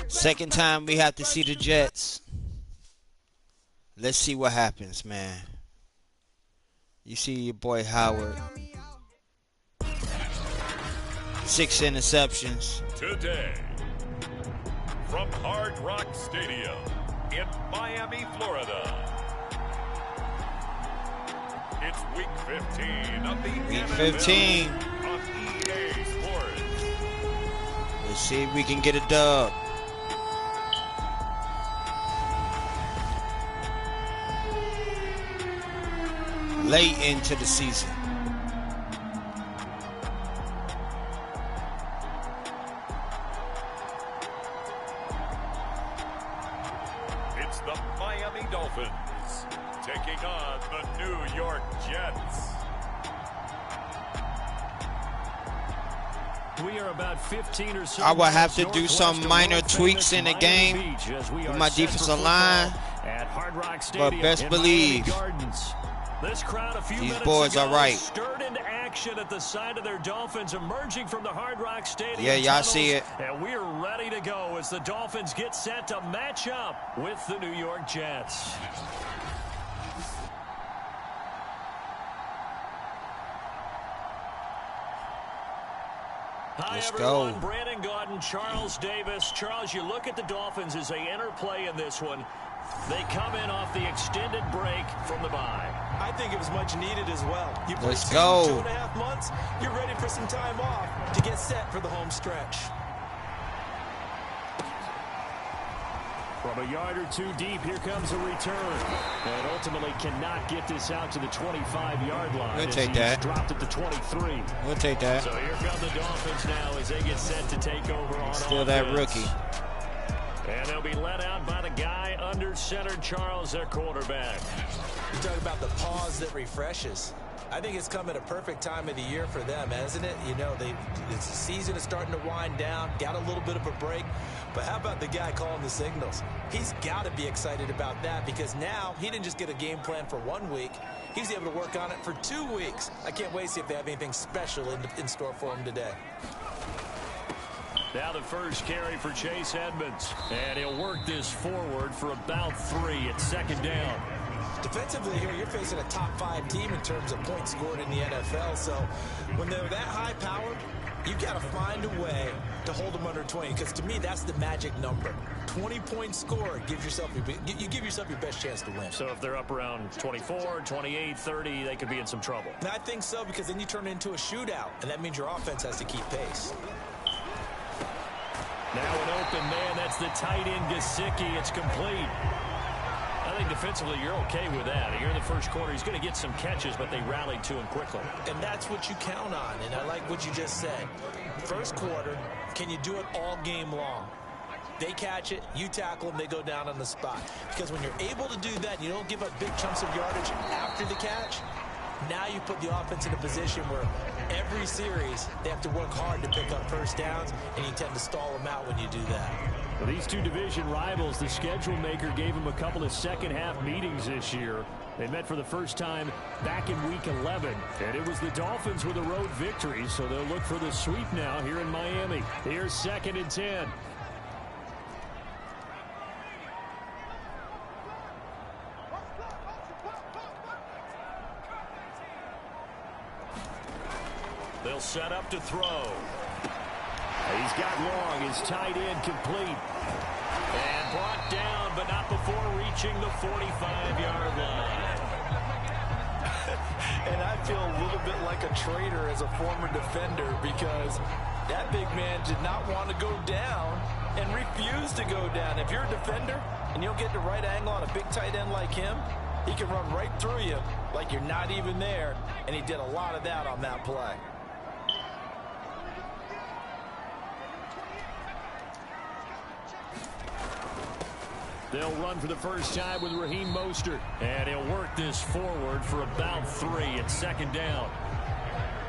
Second time we have to see the Jets. Let's see what happens, man. You see your boy Howard. 6 interceptions. Today, from Hard Rock Stadium in Miami, Florida, it's Week 15 of the Week NFL 15. on EA Sports. Let's see if we can get a dub. Late into the season. It's the Miami Dolphins taking on the New York Jets. We are about 15 or so. I will have to do some minor tweaks in the game with my defensive line, at Hard Rock Stadium, but best believe this crowd a few these minutes boys ago are right. stirred into action at the side of their Dolphins emerging from the Hard Rock Stadium. Yeah, y'all see it. And we're ready to go as the Dolphins get set to match up with the New York Jets. Hi, Let's everyone. go. Brandon Gaudin, Charles Davis. Charles, you look at the Dolphins as they enter play in this one. They come in off the extended break from the bye. I think it was much needed as well. You play Let's go. 2.5 months, you're ready for some time off to get set for the home stretch. From a yard or two deep, here comes a return. And ultimately cannot get this out to the 25-yard line. We'll as take he's that. Dropped at the 23. We'll take that. So here come the Dolphins now as they get set to take over on Still offense. that rookie. And they'll be led out by the guy under center, Charles, their quarterback. You talk about the pause that refreshes. I think it's come at a perfect time of the year for them, hasn't it? You know, the season is starting to wind down, got a little bit of a break. But how about the guy calling the signals? He's got to be excited about that because now he didn't just get a game plan for 1 week. He's able to work on it for 2 weeks. I can't wait to see if they have anything special in store for him today. Now the first carry for Chase Edmonds. And he'll work this forward for about 3 at second down. Defensively here, you're facing a top 5 team in terms of points scored in the NFL. So when they're that high-powered, you've got to find a way to hold them under 20. Because to me, that's the magic number. 20-point score gives yourself you give yourself your best chance to win. So if they're up around 24, 28, 30, they could be in some trouble. And I think so because then you turn it into a shootout. And that means your offense has to keep pace. Now an open man. That's the tight end, Gesicki. It's complete. I think defensively you're okay with that. Here in the first quarter, he's going to get some catches, but they rallied to him quickly. And that's what you count on, and I like what you just said. First quarter, can you do it all game long? They catch it, you tackle them, they go down on the spot. Because when you're able to do that, you don't give up big chunks of yardage after the catch. Now you put the offense in a position where every series they have to work hard to pick up first downs, and you tend to stall them out when you do that. Well, these two division rivals, the schedule maker gave them a couple of second-half meetings this year. They met for the first time back in Week 11, and it was the Dolphins with a road victory, so they'll look for the sweep now here in Miami. Here's 2nd and 10. They'll set up to throw. He's got long. His tight end complete. And brought down, but not before reaching the 45-yard line. And I feel a little bit like a traitor as a former defender because that big man did not want to go down and refused to go down. If you're a defender and you don't get the right angle on a big tight end like him, he can run right through you like you're not even there, and he did a lot of that on that play. They'll run for the first time with Raheem Mostert. And he'll work this forward for about 3 at second down.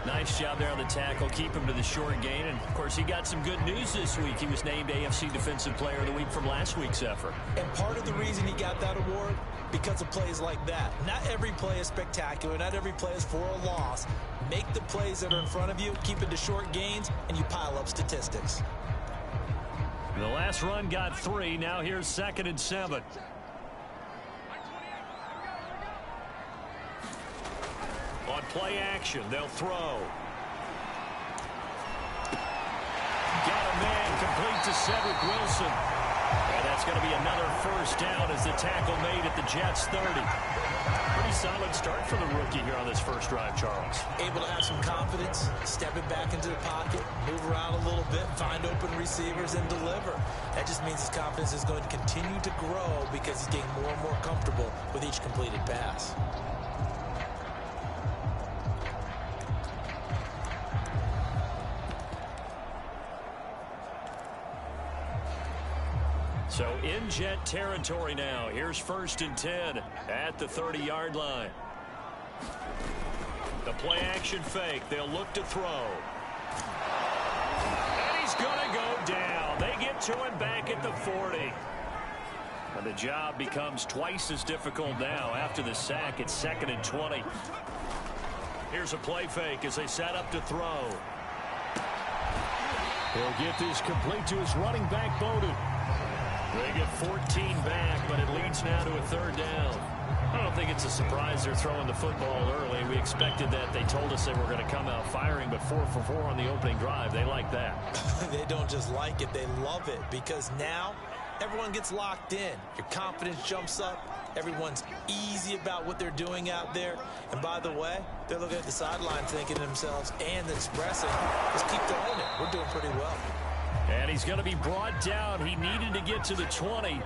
Nice job there on the tackle. Keep him to the short gain. And, of course, he got some good news this week. He was named AFC Defensive Player of the Week from last week's effort. And part of the reason he got that award, because of plays like that. Not every play is spectacular. Not every play is for a loss. Make the plays that are in front of you, keep it to short gains, and you pile up statistics. The last run got 3. Now here's 2nd and 7. On play action, they'll throw. Got a man complete to Cedric Wilson. And that's going to be another first down as the tackle made at the Jets' 30. Pretty solid start for the rookie here on this first drive, Charles. Able to have some confidence, stepping back into the pocket, move around a little bit, find open receivers, and deliver. That just means his confidence is going to continue to grow because he's getting more and more comfortable with each completed pass. So in Jet territory now. Here's 1st and 10 at the 30-yard line. The play action fake. They'll look to throw. And he's going to go down. They get to him back at the 40. And the job becomes twice as difficult now after the sack. It's 2nd and 20. Here's a play fake as they set up to throw. He'll get this complete to his running back, Bowden. They get 14 back, but it leads now to a 3rd down. I don't think it's a surprise they're throwing the football early. We expected that. They told us they were going to come out firing, but 4 for 4 on the opening drive. They like that. They don't just like it, they love it, because now everyone gets locked in. Your confidence jumps up. Everyone's easy about what they're doing out there. And by the way, they're looking at the sideline thinking to themselves and expressing, let's keep going it. We're doing pretty well. And he's going to be brought down. He needed to get to the 20,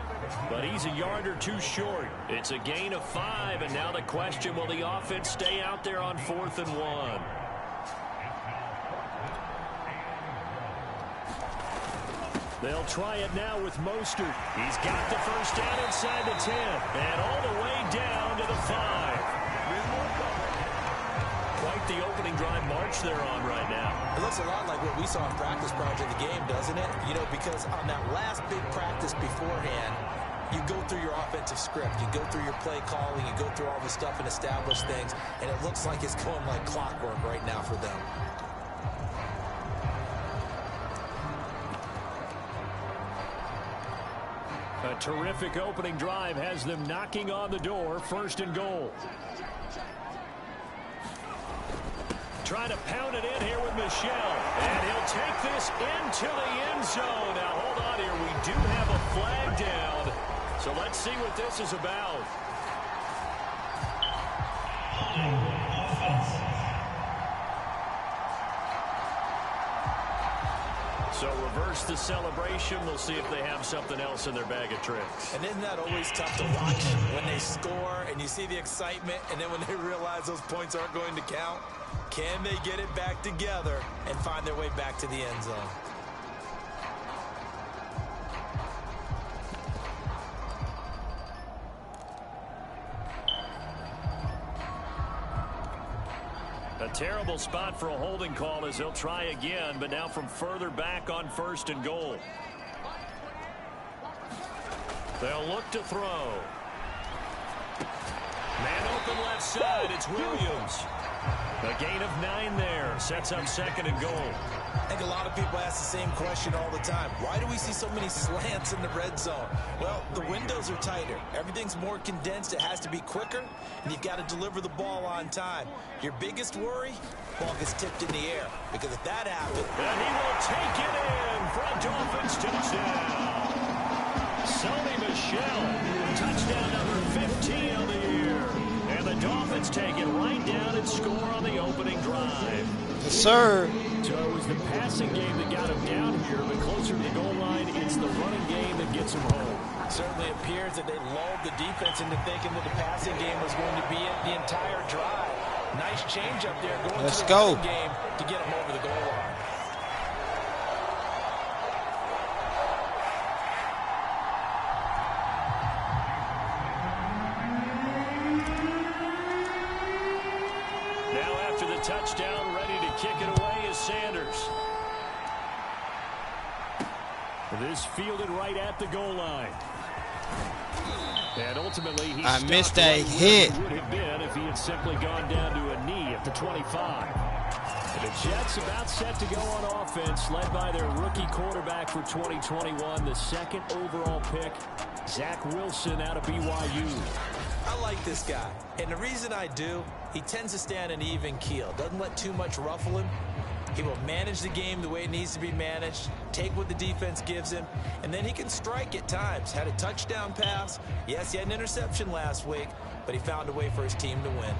but he's a yard or 2 short. It's a gain of 5, and now the question, will the offense stay out there on 4th and 1? They'll try it now with Mostert. He's got the first down inside the 10, and all the way down to the 5. Quite the opening drive march they're on right now. It looks a lot like what we saw in practice prior to the game, doesn't it? You know, because on that last big practice beforehand, you go through your offensive script, you go through your play calling, you go through all the stuff and establish things, and it looks like it's going like clockwork right now for them. A terrific opening drive has them knocking on the door. 1st and goal. Trying to pound it in here with Michel. And he'll take this into the end zone. Now, hold on here. We do have a flag down. So let's see what this is about. So reverse the celebration. We'll see if they have something else in their bag of tricks. And isn't that always tough to watch when they score and you see the excitement, and then when they realize those points aren't going to count? Can they get it back together and find their way back to the end zone? A terrible spot for a holding call as they'll try again, but now from further back on 1st and goal. They'll look to throw. Man open left side, it's Williams. A gain of 9 there, sets up 2nd and goal. I think a lot of people ask the same question all the time. Why do we see so many slants in the red zone? Well, the windows are tighter. Everything's more condensed. It has to be quicker, and you've got to deliver the ball on time. Your biggest worry? Ball gets tipped in the air, because if that happens... And he will take it in for a Dolphins touchdown. Sony Michel, touchdown number 15 on the year. And the Dolphins take it right down and score on the opening drive. Yes, sir. So it was the passing game that got him down here, but closer to the goal line, it's the running game that gets him home. It certainly appears that they lulled the defense into thinking that the passing game was going to be it the entire drive. Nice change up there going to the running game to get him over the goal line. Touchdown, ready to kick it away is Sanders. This fielded right at the goal line. And ultimately, he missed that hit. Would have been if he had simply gone down to a knee at the 25. The Jets about set to go on offense, led by their rookie quarterback for 2021, the second overall pick, Zach Wilson out of BYU. I like this guy, and the reason I do, he tends to stay on an even keel. Doesn't let too much ruffle him. He will manage the game the way it needs to be managed, take what the defense gives him, and then he can strike at times. Had a touchdown pass. Yes, he had an interception last week, but he found a way for his team to win.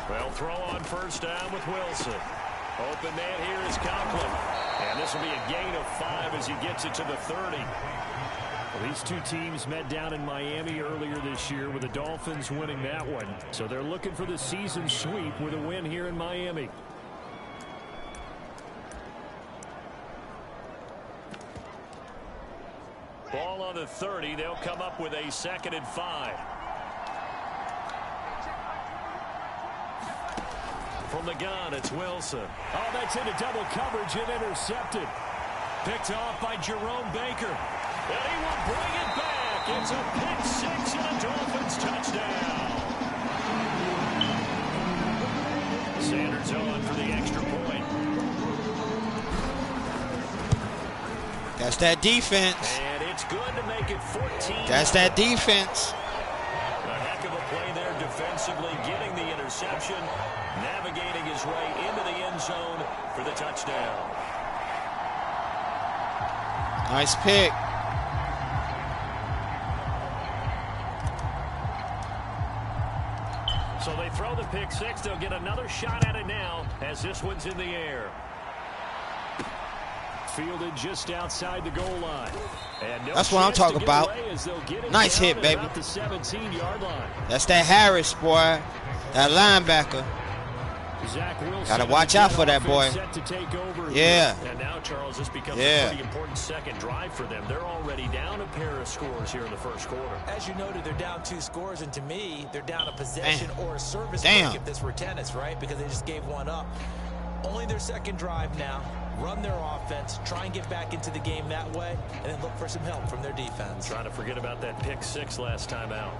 Well, throw on first down with Wilson. Open man here is Conklin. And this will be a gain of 5 as he gets it to the 30. Well, these two teams met down in Miami earlier this year with the Dolphins winning that one. So they're looking for the season sweep with a win here in Miami. Ball on the 30. They'll come up with a 2nd and 5. From the gun, it's Wilson. Oh, that's into double coverage and intercepted. Picked off by Jerome Baker. And he will bring it back. It's a pick 6 and a Dolphins touchdown. Sanders on for the extra point. That's that defense. And it's good to make it 14. That's that defense. A heck of a play there defensively, getting the interception, navigating his way into the end zone for the touchdown. Nice pick. So they throw the pick 6. They'll get another shot at it now as this one's in the air. Fielded just outside the goal line. And no That's what I'm talking about. Nice hit, baby. The 17-yard line. That's that Harris, boy. That linebacker. Gotta watch out for that boy. Yeah. And now, Charles, this becomes a pretty important second drive for them. They're already down a pair of scores here in the first quarter. As you noted, they're down 2 scores, and to me, they're down a possession or a service break if this were tennis, right? Because they just gave one up. Only their second drive now. Run their offense, try and get back into the game that way, and then look for some help from their defense. Trying to forget about that pick 6 last time out.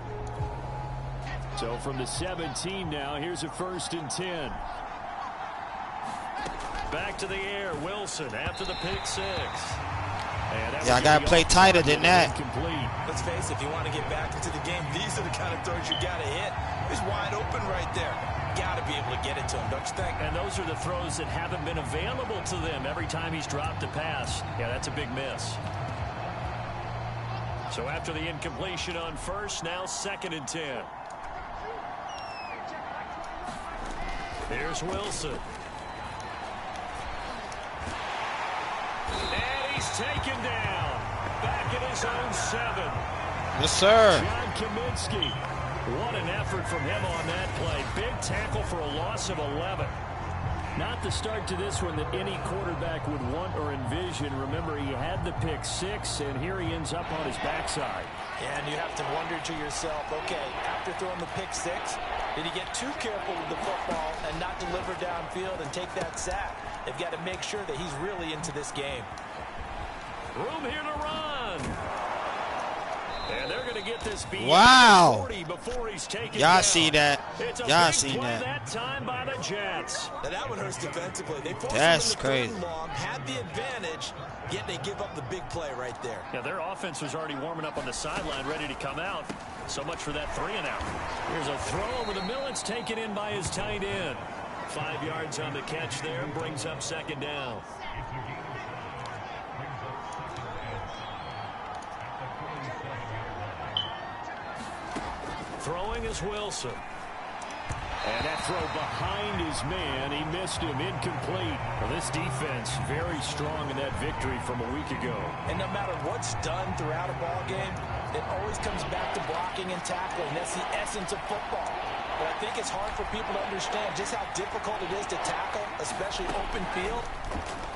So from the 17 now, here's a 1st and 10. Back to the air, Wilson after the pick 6. Yeah, I got to play tighter than that. Let's face it, if you want to get back into the game, these are the kind of throws you got to hit. He's wide open right there. Got to be able to get it to him, don't you think? And those are the throws that haven't been available to them every time he's dropped a pass. Yeah, that's a big miss. So after the incompletion on first, now 2nd and 10. Here's Wilson. And he's taken down. Back at his own 7. Yes, sir. John Kaminsky. What an effort from him on that play. Big tackle for a loss of 11. Not the start to this one that any quarterback would want or envision. Remember, he had the pick 6, and here he ends up on his backside. And you have to wonder to yourself, okay, after throwing the pick 6, did he get too careful with the football and not deliver downfield and take that sack? They've got to make sure that he's really into this game. Room here to run. And they're going to get this beat. Wow. 40 before he's taken Y'all down. see that. Y'all seen that. that. Time by the Jets. Now that one hurts defensively. They forced That's him in the crazy. third and long, had the advantage, yet they give up the big play right there. Yeah, their offense was already warming up on the sideline, ready to come out. So much for that 3-and-out. Here's a throw over the middle. It's taken in by his tight end. 5 yards on the catch there, brings up 2nd down. Throwing is Wilson. And that throw behind his man, he missed him, incomplete. Well, this defense very strong in that victory from a week ago. And no matter what's done throughout a ball game, it always comes back to blocking and tackling. That's the essence of football. But I think it's hard for people to understand just how difficult it is to tackle, especially open field.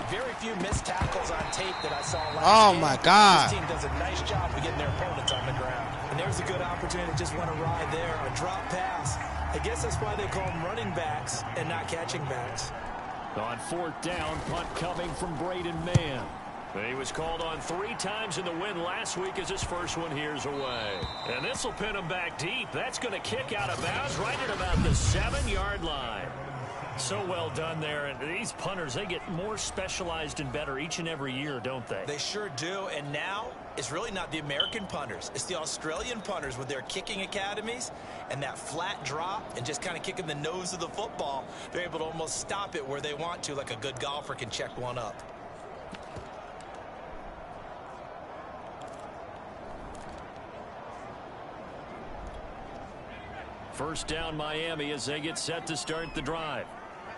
Very few missed tackles on tape that I saw last game. Oh, my God. This team does a nice job of getting their opponents on the ground. And there's a good opportunity to just want to ride there. A drop pass. I guess that's why they call them running backs and not catching backs. On 4th down, punt coming from Braden Mann. He was called on 3 times in the win last week as his first one here's away. And this will pin him back deep. That's going to kick out of bounds right at about the 7-yard line. So well done there. And these punters, they get more specialized and better each and every year, don't they? They sure do. And now it's really not the American punters. It's the Australian punters with their kicking academies and that flat drop and just kind of kicking the nose of the football. They're able to almost stop it where they want to, like a good golfer can check one up. First down Miami as they get set to start the drive.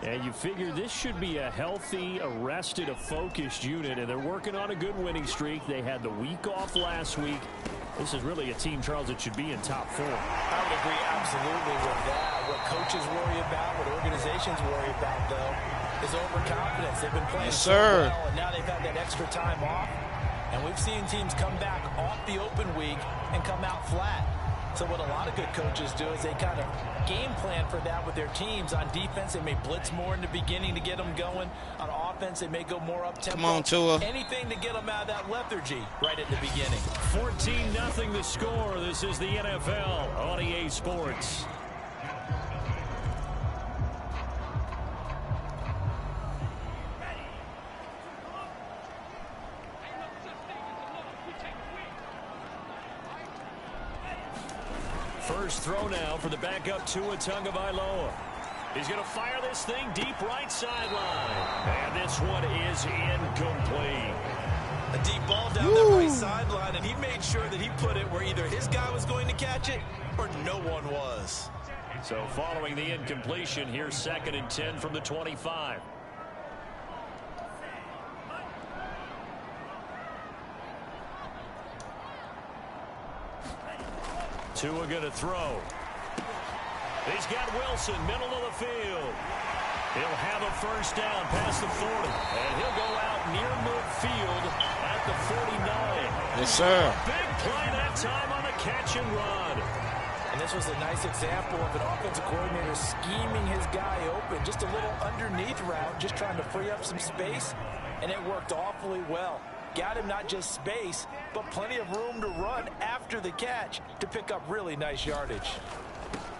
And you figure this should be a healthy, a focused unit, and they're working on a good winning streak. They had the week off last week. This is really a team, Charles, that should be in top 4. I would agree absolutely with that. What coaches worry about, what organizations worry about, though, is overconfidence. They've been playing so well, and now they've had that extra time off. And we've seen teams come back off the open week and come out flat. So what a lot of good coaches do is they kind of game plan for that with their teams. On defense, they may blitz more in the beginning to get them going. On offense, they may go more up-tempo. Come on, Tua. Anything to get them out of that lethargy right at the beginning. 14-0 the score. This is the NFL on EA Sports. First throw now for the backup Tua Tagovailoa. He's going to fire this thing deep right sideline. And this one is incomplete. A deep ball down that right sideline, and he made sure that he put it where either his guy was going to catch it or no one was. So following the incompletion, here's 2nd and 10 from the 25. Tua going to throw. He's got Wilson, middle of the field. He'll have a first down past the 40. And he'll go out near midfield at the 49. Yes, sir. Big play that time on a catch and run. And this was a nice example of an offensive coordinator scheming his guy open. Just a little underneath route, just trying to free up some space. And it worked awfully well. Got him not just space, but plenty of room to run after the catch to pick up really nice yardage.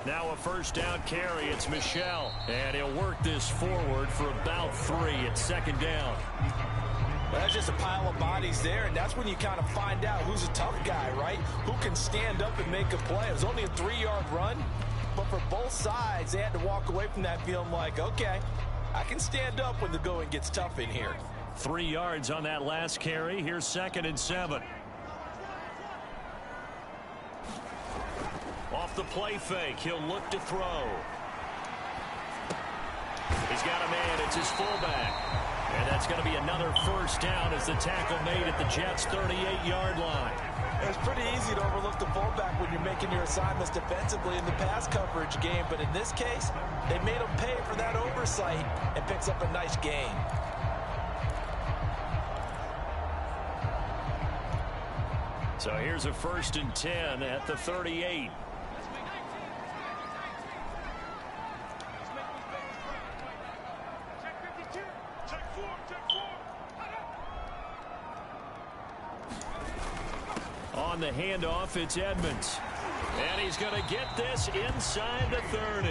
Now a first down carry. It's Michel. And he'll work this forward for about 3 at 2nd down. Well, that's just a pile of bodies there, and that's when you kind of find out who's a tough guy, right? Who can stand up and make a play. It was only a 3-yard run, but for both sides, they had to walk away from that feeling like, okay, I can stand up when the going gets tough in here. 3 yards on that last carry. Here's 2nd and 7. Off the play fake, he'll look to throw. He's got a man, it's his fullback. And that's going to be another first down as the tackle made at the Jets' 38-yard line. It's pretty easy to overlook the fullback when you're making your assignments defensively in the pass coverage game, but in this case, they made him pay for that oversight and picks up a nice gain. So here's a 1st and 10 at the 38. On the handoff, it's Edmonds. And he's going to get this inside the 30.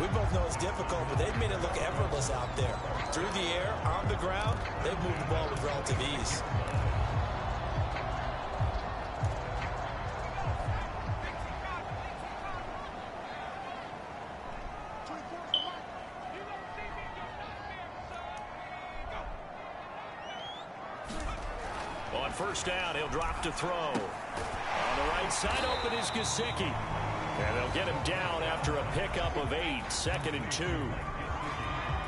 We both know it's difficult, but they've made it look effortless out there. Through the air, on the ground, they've moved the ball with relative ease. On first down, he'll drop to throw. On the right side, open is Gesicki. And they'll get him down after a pickup of 8, 2nd and 2.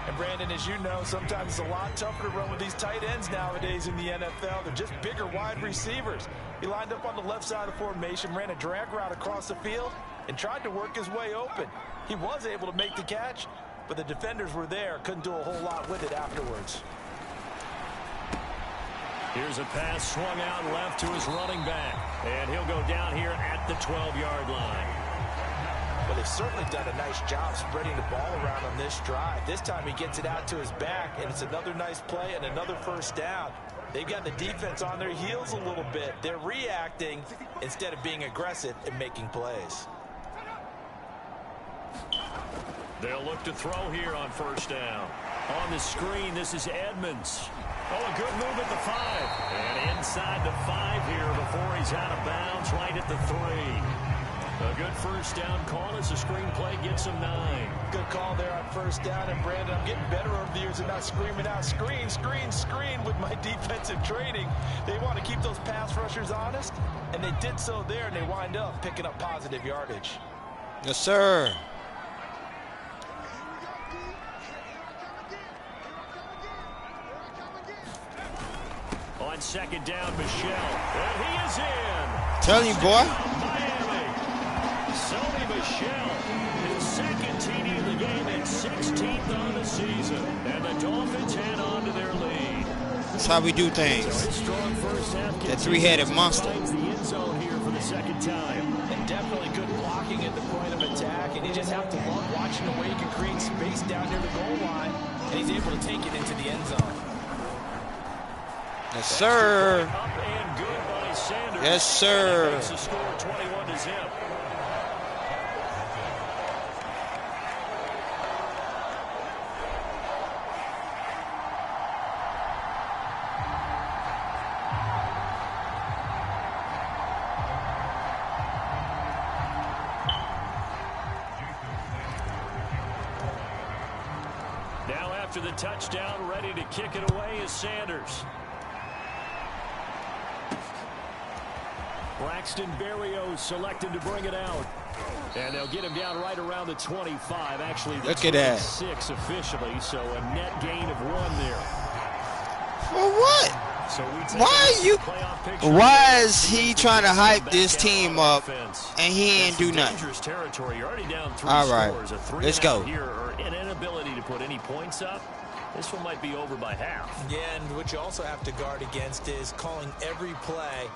And Brandon, as you know, sometimes it's a lot tougher to run with these tight ends nowadays in the NFL. They're just bigger wide receivers. He lined up on the left side of the formation, ran a drag route across the field, and tried to work his way open. He was able to make the catch, but the defenders were there, couldn't do a whole lot with it afterwards. Here's a pass swung out left to his running back. And he'll go down here at the 12-yard line. But they've certainly done a nice job spreading the ball around on this drive. This time he gets it out to his back, and it's another nice play and another first down. They've got the defense on their heels a little bit. They're reacting instead of being aggressive and making plays. They'll look to throw here on first down. On the screen, this is Edmonds. Oh, a good move at the 5. And inside the 5 here before he's out of bounds, right at the 3. A good first down call as the screen play gets him 9. Good call there on first down. And, Brandon, I'm getting better over the years and not screaming out, screen, screen, screen with my defensive training. They want to keep those pass rushers honest, and they did so there, and they wind up picking up positive yardage. Yes, sir. On second down, Michelle. And he is in. Tell you, boy. Miami. Sony Michelle, his second TD of the game and 16th on the season. And the Dolphins head on to their lead. That's how we do things. So his strong first half That three-headed monster. finds the end zone here for the second time. And definitely good blocking at the point of attack. And you just have to love watching the way he can create space down near the goal line. And he's able to take it into the end zone. Yes, sir. Up and good by Sanders. Yes, sir. Makes the score 21-0. Now after the touchdown, ready to kick it away is Sanders. Braxton Berrios selected to bring it out. And they'll get him down right around the 25. Actually, the Look at that. 26 officially, so a net gain of 1 there. For what? So we take Why a you? playoff picture. Why is he trying to hype this Back team out on up offense. and he ain't That's do some nothing? dangerous territory. You're already down 3 All right. scores. A 3 Let's and out go. here, or an inability to put any points up. This one might be over by half. Yeah, and what you also have to guard against is calling every play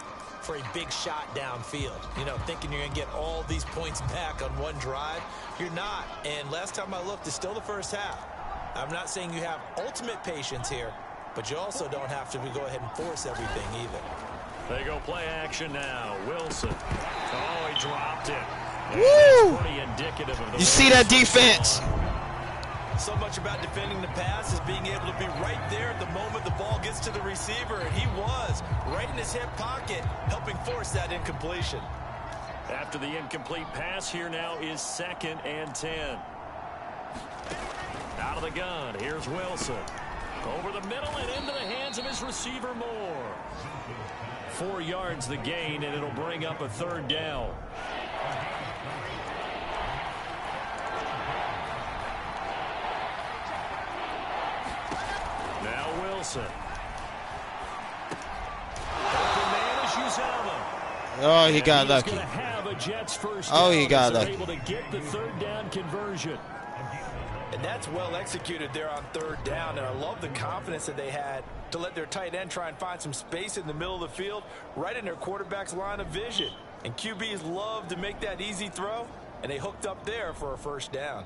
for a big shot downfield. You know, thinking you're going to get all these points back on one drive. You're not. And last time I looked, it's still the first half. I'm not saying you have ultimate patience here, but you also don't have to go ahead and force everything either. They go play action now. Wilson. Oh, he dropped it. And Woo! that's pretty indicative of the You see that defense? So much about defending the pass is being able to be right there at the moment the ball gets to the receiver, and he was right in his hip pocket, helping force that incompletion. After the incomplete pass, here now is 2nd and 10. Out of the gun, here's Wilson. Over the middle and into the hands of his receiver Moore. 4 yards the gain, and it'll bring up a 3rd down. Now Wilson. Open man is Uzama. Oh, he got He's lucky. gonna have a Jets first Oh, he down got as they're lucky. able to get the 3rd down conversion. And that's well executed there on 3rd down, and I love the confidence that they had to let their tight end try and find some space in the middle of the field, right in their quarterback's line of vision. And QBs love to make that easy throw, and they hooked up there for a first down.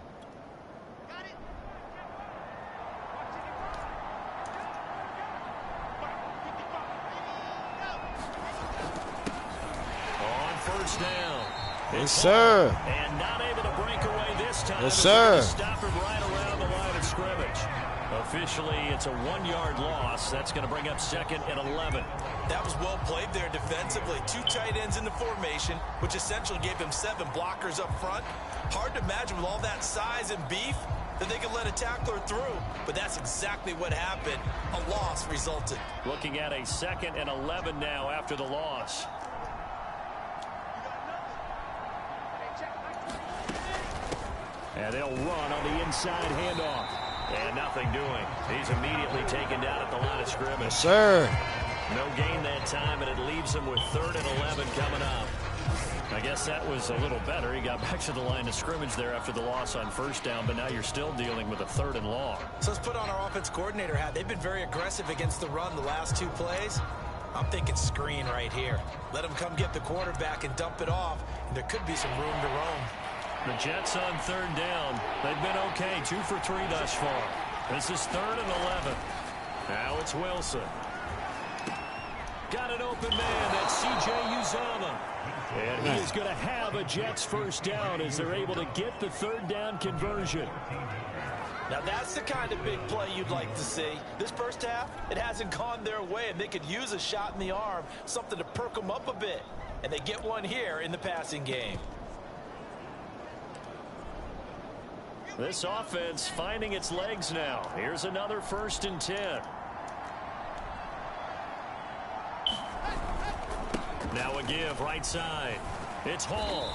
On first down. Yes, sir. And not able to break away this time. Yes, As they're gonna sir. Stop him right around the line of scrimmage. Officially, it's a 1-yard loss. That's going to bring up 2nd and 11. That was well played there defensively. 2 tight ends in the formation, which essentially gave them 7 blockers up front. Hard to imagine with all that size and beef that they could let a tackler through, but that's exactly what happened. A loss resulted. Looking at a 2nd and 11 now after the loss. And they'll run on the inside handoff. And nothing doing. He's immediately taken down at the line of scrimmage. Yes, sir. No gain that time, and it leaves him with 3rd and 11 coming up. I guess that was a little better. He got back to the line of scrimmage there after the loss on first down, but now you're still dealing with a 3rd and long. So let's put on our offense coordinator hat. They've been very aggressive against the run the last 2 plays. I'm thinking screen right here. Let them come get the quarterback and dump it off, and there could be some room to roam. The Jets on third down. They've been okay, 2 for 3 thus far. This is 3rd and 11. Now it's Wilson. Got an open man. That's C.J. Uzomah. And he is going to have a Jets first down as they're able to get the 3rd down conversion. Now that's the kind of big play you'd like to see. This first half, it hasn't gone their way, and they could use a shot in the arm, something to perk them up a bit. And they get one here in the passing game. This offense finding its legs now. Here's another 1st and 10. Now a give right side. It's Hall.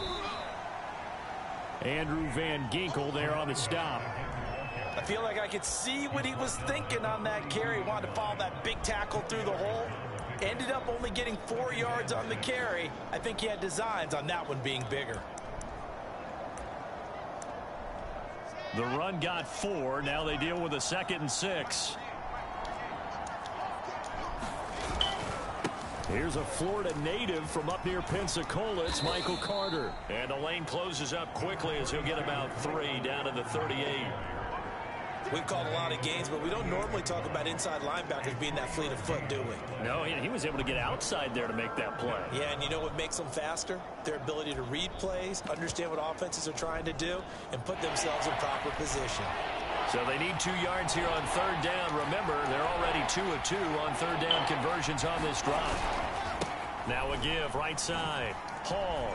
Andrew Van Ginkel there on the stop. I feel like I could see what he was thinking on that carry. Wanted to follow that big tackle through the hole. Ended up only getting 4 yards on the carry. I think he had designs on that one being bigger. The run got 4. Now they deal with a 2nd and 6. Here's a Florida native from up near Pensacola. It's Michael Carter. And the lane closes up quickly as he'll get about 3 down to the 38. We've called a lot of games, but we don't normally talk about inside linebackers being that fleet of foot, do we? No, he was able to get outside there to make that play. Yeah, and you know what makes them faster? Their ability to read plays, understand what offenses are trying to do, and put themselves in proper position. So they need 2 yards here on 3rd down. Remember, they're already 2 of 2 on 3rd down conversions on this drive. Now a give right side. Hall.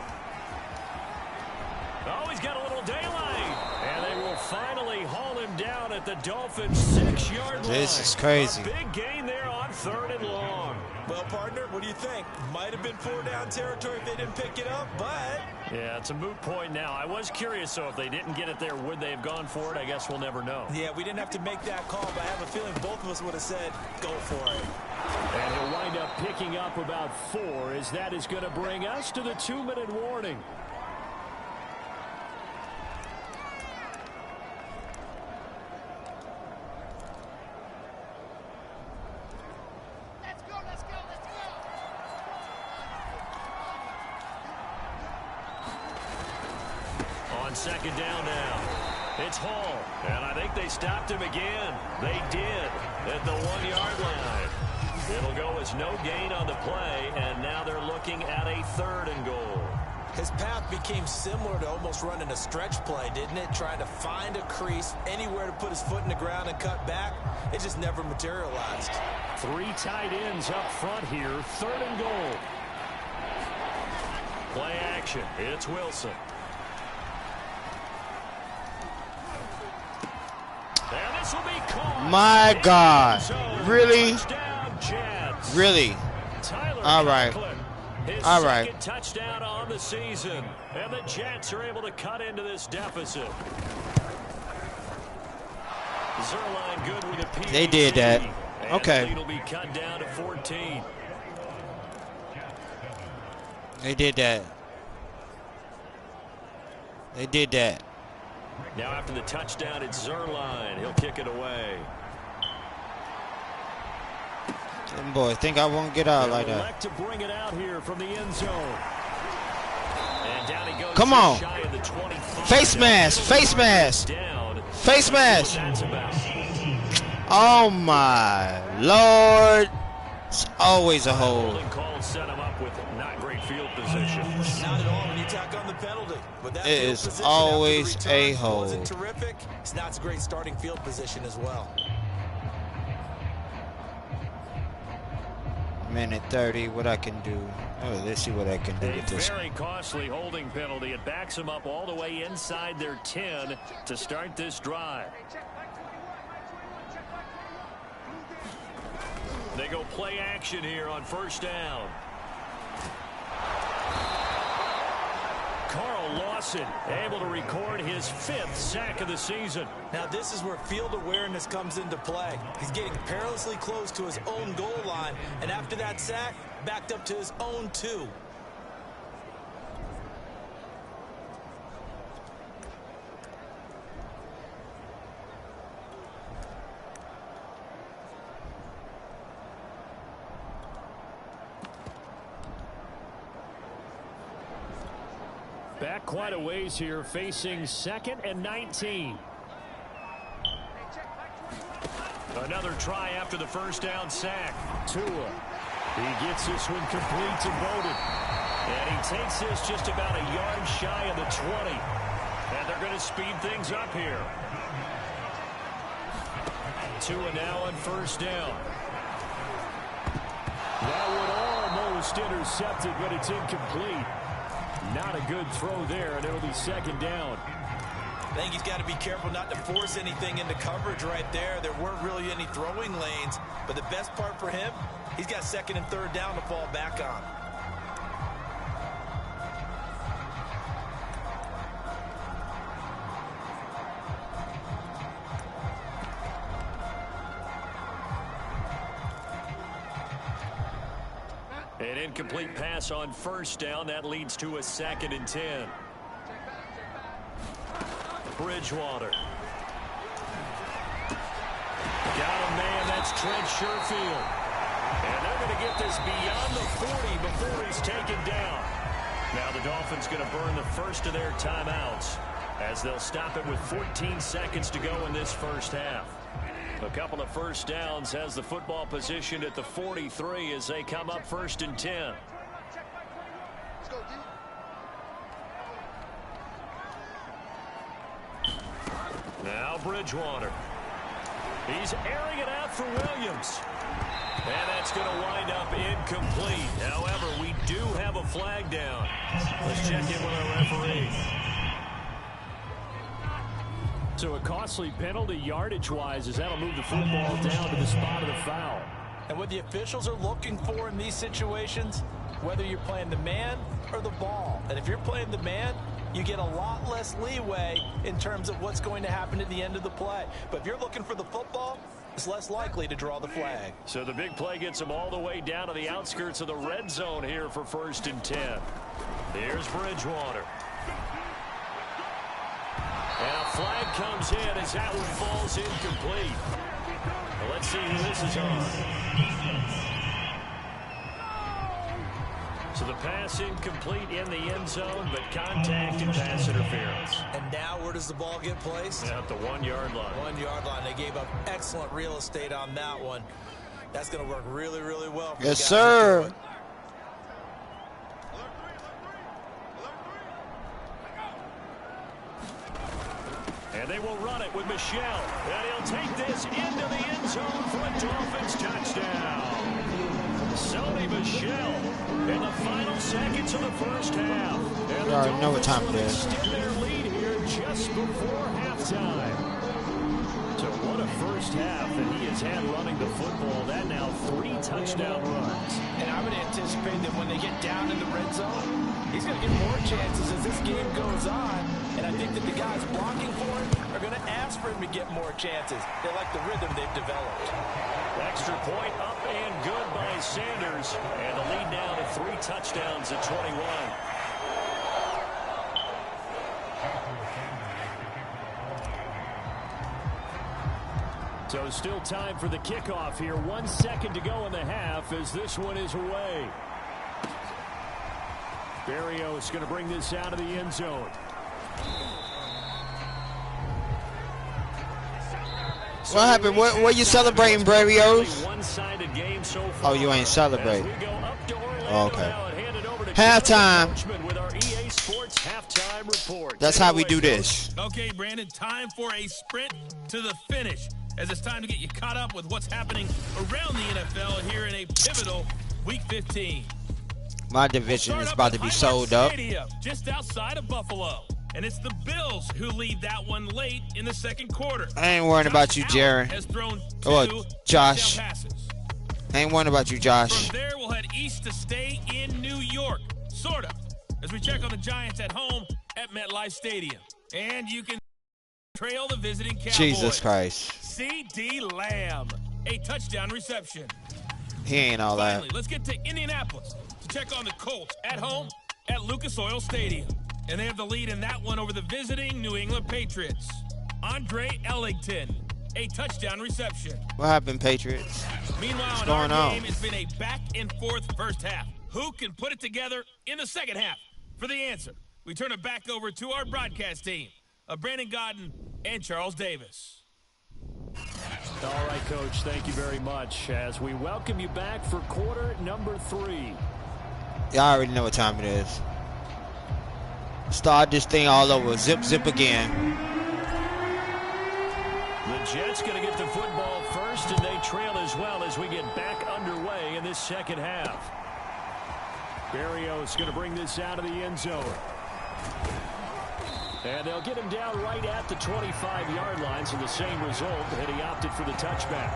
Oh, he's got a little daylight. And they will finally haul him down at the Dolphins' 6-yard line. This is crazy. A big gain there on 3rd and long. Well, partner, what do you think? Might have been 4-down territory if they didn't pick it up, but... Yeah, it's a moot point now. I was curious, so if they didn't get it there, would they have gone for it? I guess we'll never know. Yeah, we didn't have to make that call, but I have a feeling both of us would have said, go for it. And he'll wind up picking up about 4, as that is going to bring us to the 2-minute warning. On 2nd down now. It's Hall. And I think they stopped him again. They did at the 1-yard line. It'll go as no gain on the play, and now they're looking at a 3rd and goal. His path became similar to almost running a stretch play, didn't it? Trying to find a crease, anywhere to put his foot in the ground and cut back. It just never materialized. 3 tight ends up front here. 3rd and goal. Play action. It's Wilson. And this will be caught. My God. Really? Really? All right. All right. Second touchdown on the season. And the Jets are able to cut into this deficit. Zerline good with a PAT. They did that. And Okay. it'll be cut down to 14. They did that. They did that. Now after the touchdown, it's Zerline. He'll kick it away. Them boys think I won't get out like that. Elect to bring it out here from the end zone. And down he goes. Come on. Shy of the 25. Face mask. Face mask. Down. Face mask. That's about. Oh my Lord. It's always a hold. Holding call set him up with not great field position. Not at all when you tack on the penalty. With that It field is position always after the return a hold. Wasn't terrific. It's not a great starting field position as well. Minute 30, what I can do. Oh, let's see what I can do with A this. very costly holding penalty. It backs them up all the way inside their 10 to start this drive. They go play action here on 1st down. Carl Lawson able to record his 5th sack of the season. Now this is where field awareness comes into play. He's getting perilously close to his own goal line, and after that sack, backed up to his own 2. Back quite a ways here, facing 2nd and 19. Another try after the first down sack. Tua. He gets this one complete to Bowden. And he takes this just about a yard shy of the 20. And they're going to speed things up here. Tua now on first down. That one almost intercepted, but it's incomplete. Not a good throw there, and it'll be 2nd down. I think he's got to be careful not to force anything into coverage right there. There weren't really any throwing lanes, but the best part for him, he's got 2nd and 3rd down to fall back on. An incomplete pass on first down. That leads to a 2nd and 10. Bridgewater. Got a man. That's Trent Sherfield. And they're going to get this beyond the 40 before he's taken down. Now the Dolphins going to burn the first of their timeouts as they'll stop it with 14 seconds to go in this first half. A couple of first downs has the football positioned at the 43 as they come up 1st and 10. Now Bridgewater. He's airing it out for Williams. And that's going to wind up incomplete. However, we do have a flag down. Let's check in with our referee. So a costly penalty yardage-wise as that'll move the football down to the spot of the foul. And what the officials are looking for in these situations, whether you're playing the man or the ball. And if you're playing the man, you get a lot less leeway in terms of what's going to happen at the end of the play. But if you're looking for the football, it's less likely to draw the flag. So the big play gets them all the way down to the outskirts of the red zone here for 1st and 10. Here's Bridgewater. And a flag comes in as that one falls incomplete. Well, let's see who this is on. So the pass incomplete in the end zone, but contact and pass interference. And now where does the ball get placed? At the 1-yard line. 1-yard line. They gave up excellent real estate on that one. That's going to work really, really well. For yes, sir. And they will run it with Michelle. And he'll take this into the end zone for a Dolphins touchdown. Sony Michel in the final seconds of the first half. And you already know what time it is. Extend their lead here just before halftime. So what a first half that he has had running the football. That now 3 touchdown runs. And I would anticipate that when they get down in the red zone, he's going to get more chances as this game goes on. And I think that the guys blocking for him are going to ask for him to get more chances. They like the rhythm they've developed. Extra point up and good by Sanders. And the lead now to 3 touchdowns at 21. So still time for the kickoff here. 1 second to go in the half as this one is away. Berrios going to bring this out of the end zone. What happened? What you celebrating, Berrios? Oh, you ain't celebrating. Oh, okay. Halftime. That's how we do this. Okay, Brandon, time for a sprint to the finish, as it's time to get you caught up with what's happening around the NFL here in a pivotal Week 15. My division is about to be sold up. Stadium, just outside of Buffalo. And it's the Bills who lead that one late in the second quarter. I ain't worrying about you, Jaron. Or Josh. I ain't worrying about you, Josh. From there, we'll head east to stay in New York. Sort of. As we check on the Giants at home at MetLife Stadium. And you can trail the visiting Cowboys. Jesus Christ. C.D. Lamb. A touchdown reception. He ain't all Finally, that. let's get to Indianapolis to check on the Colts at home at Lucas Oil Stadium. And they have the lead in that one over the visiting New England Patriots. Andre Ellington, a touchdown reception. What happened, Patriots? Meanwhile, in our game, it's been a back-and-forth first half. Who can put it together in the second half? For the answer, we turn it back over to our broadcast team of Brandon Godden and Charles Davis. All right, Coach, thank you very much as we welcome you back for quarter number 3. Y'all already know what time it is. Start this thing all over. Zip, zip again. The Jets going to get the football first, and they trail as well as we get back underway in this second half. Berrios going to bring this out of the end zone. And they'll get him down right at the 25-yard line, so the same result, and he opted for the touchback.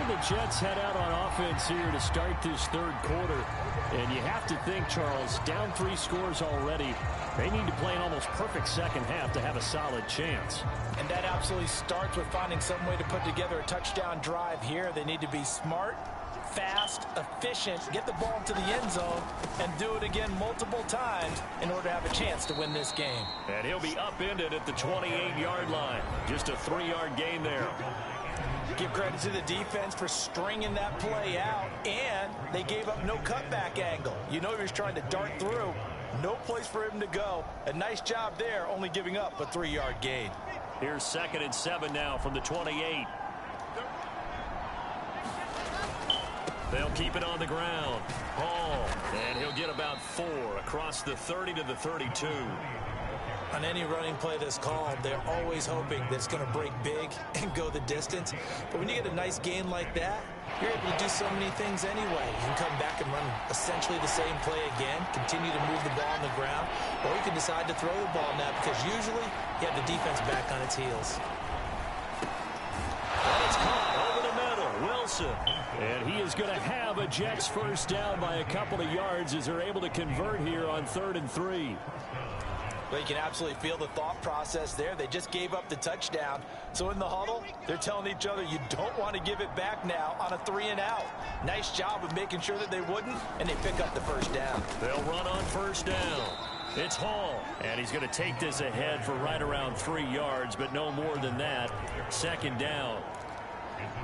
And the Jets head out on offense here to start this third quarter. And you have to think, Charles, down 3 scores already. They need to play an almost perfect second half to have a solid chance. And that absolutely starts with finding some way to put together a touchdown drive here. They need to be smart, fast, efficient, get the ball into the end zone, and do it again multiple times in order to have a chance to win this game. And he'll be upended at the 28-yard line. Just a 3-yard gain there. Give credit to the defense for stringing that play out, and they gave up no cutback angle. You know he was trying to dart through. No place for him to go. A nice job there, only giving up a 3-yard gain. Here's 2nd and 7 now from the 28. They'll keep it on the ground. Hall, and he'll get about 4 across the 30 to the 32. On any running play that's called, they're always hoping that it's going to break big and go the distance. But when you get a nice gain like that, you're able to do so many things anyway. You can come back and run essentially the same play again, continue to move the ball on the ground, or you can decide to throw the ball now because usually you have the defense back on its heels. And it's caught over the middle. Wilson. And he is going to have a Jets first down by a couple of yards as they're able to convert here on 3rd and 3. Well, you can absolutely feel the thought process there. They just gave up the touchdown. So in the huddle, they're telling each other, you don't want to give it back now on a 3-and-out. Nice job of making sure that they wouldn't, and they pick up the first down. They'll run on first down. It's Hall, and he's going to take this ahead for right around 3 yards, but no more than that. 2nd down.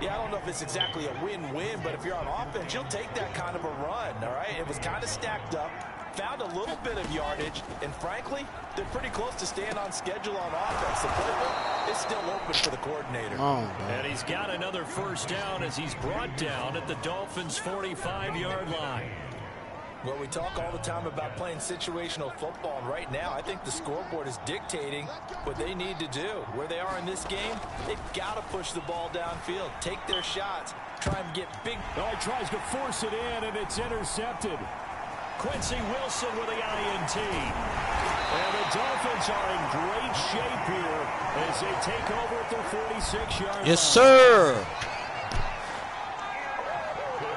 Yeah, I don't know if it's exactly a win-win, but if you're on offense, you'll take that kind of a run, all right? It was kind of stacked up. Found a little bit of yardage, and frankly, they're pretty close to staying on schedule on offense. The playbook is still open for the coordinator. And he's got another first down as he's brought down at the Dolphins' 45-yard line. Well, we talk all the time about playing situational football, and right now I think the scoreboard is dictating what they need to do. Where they are in this game, they've got to push the ball downfield, take their shots, try and get big. Oh, he tries to force it in, and it's intercepted. Quincy Wilson with the INT. And the Dolphins are in great shape here as they take over at their 46-yard line. Yes, sir.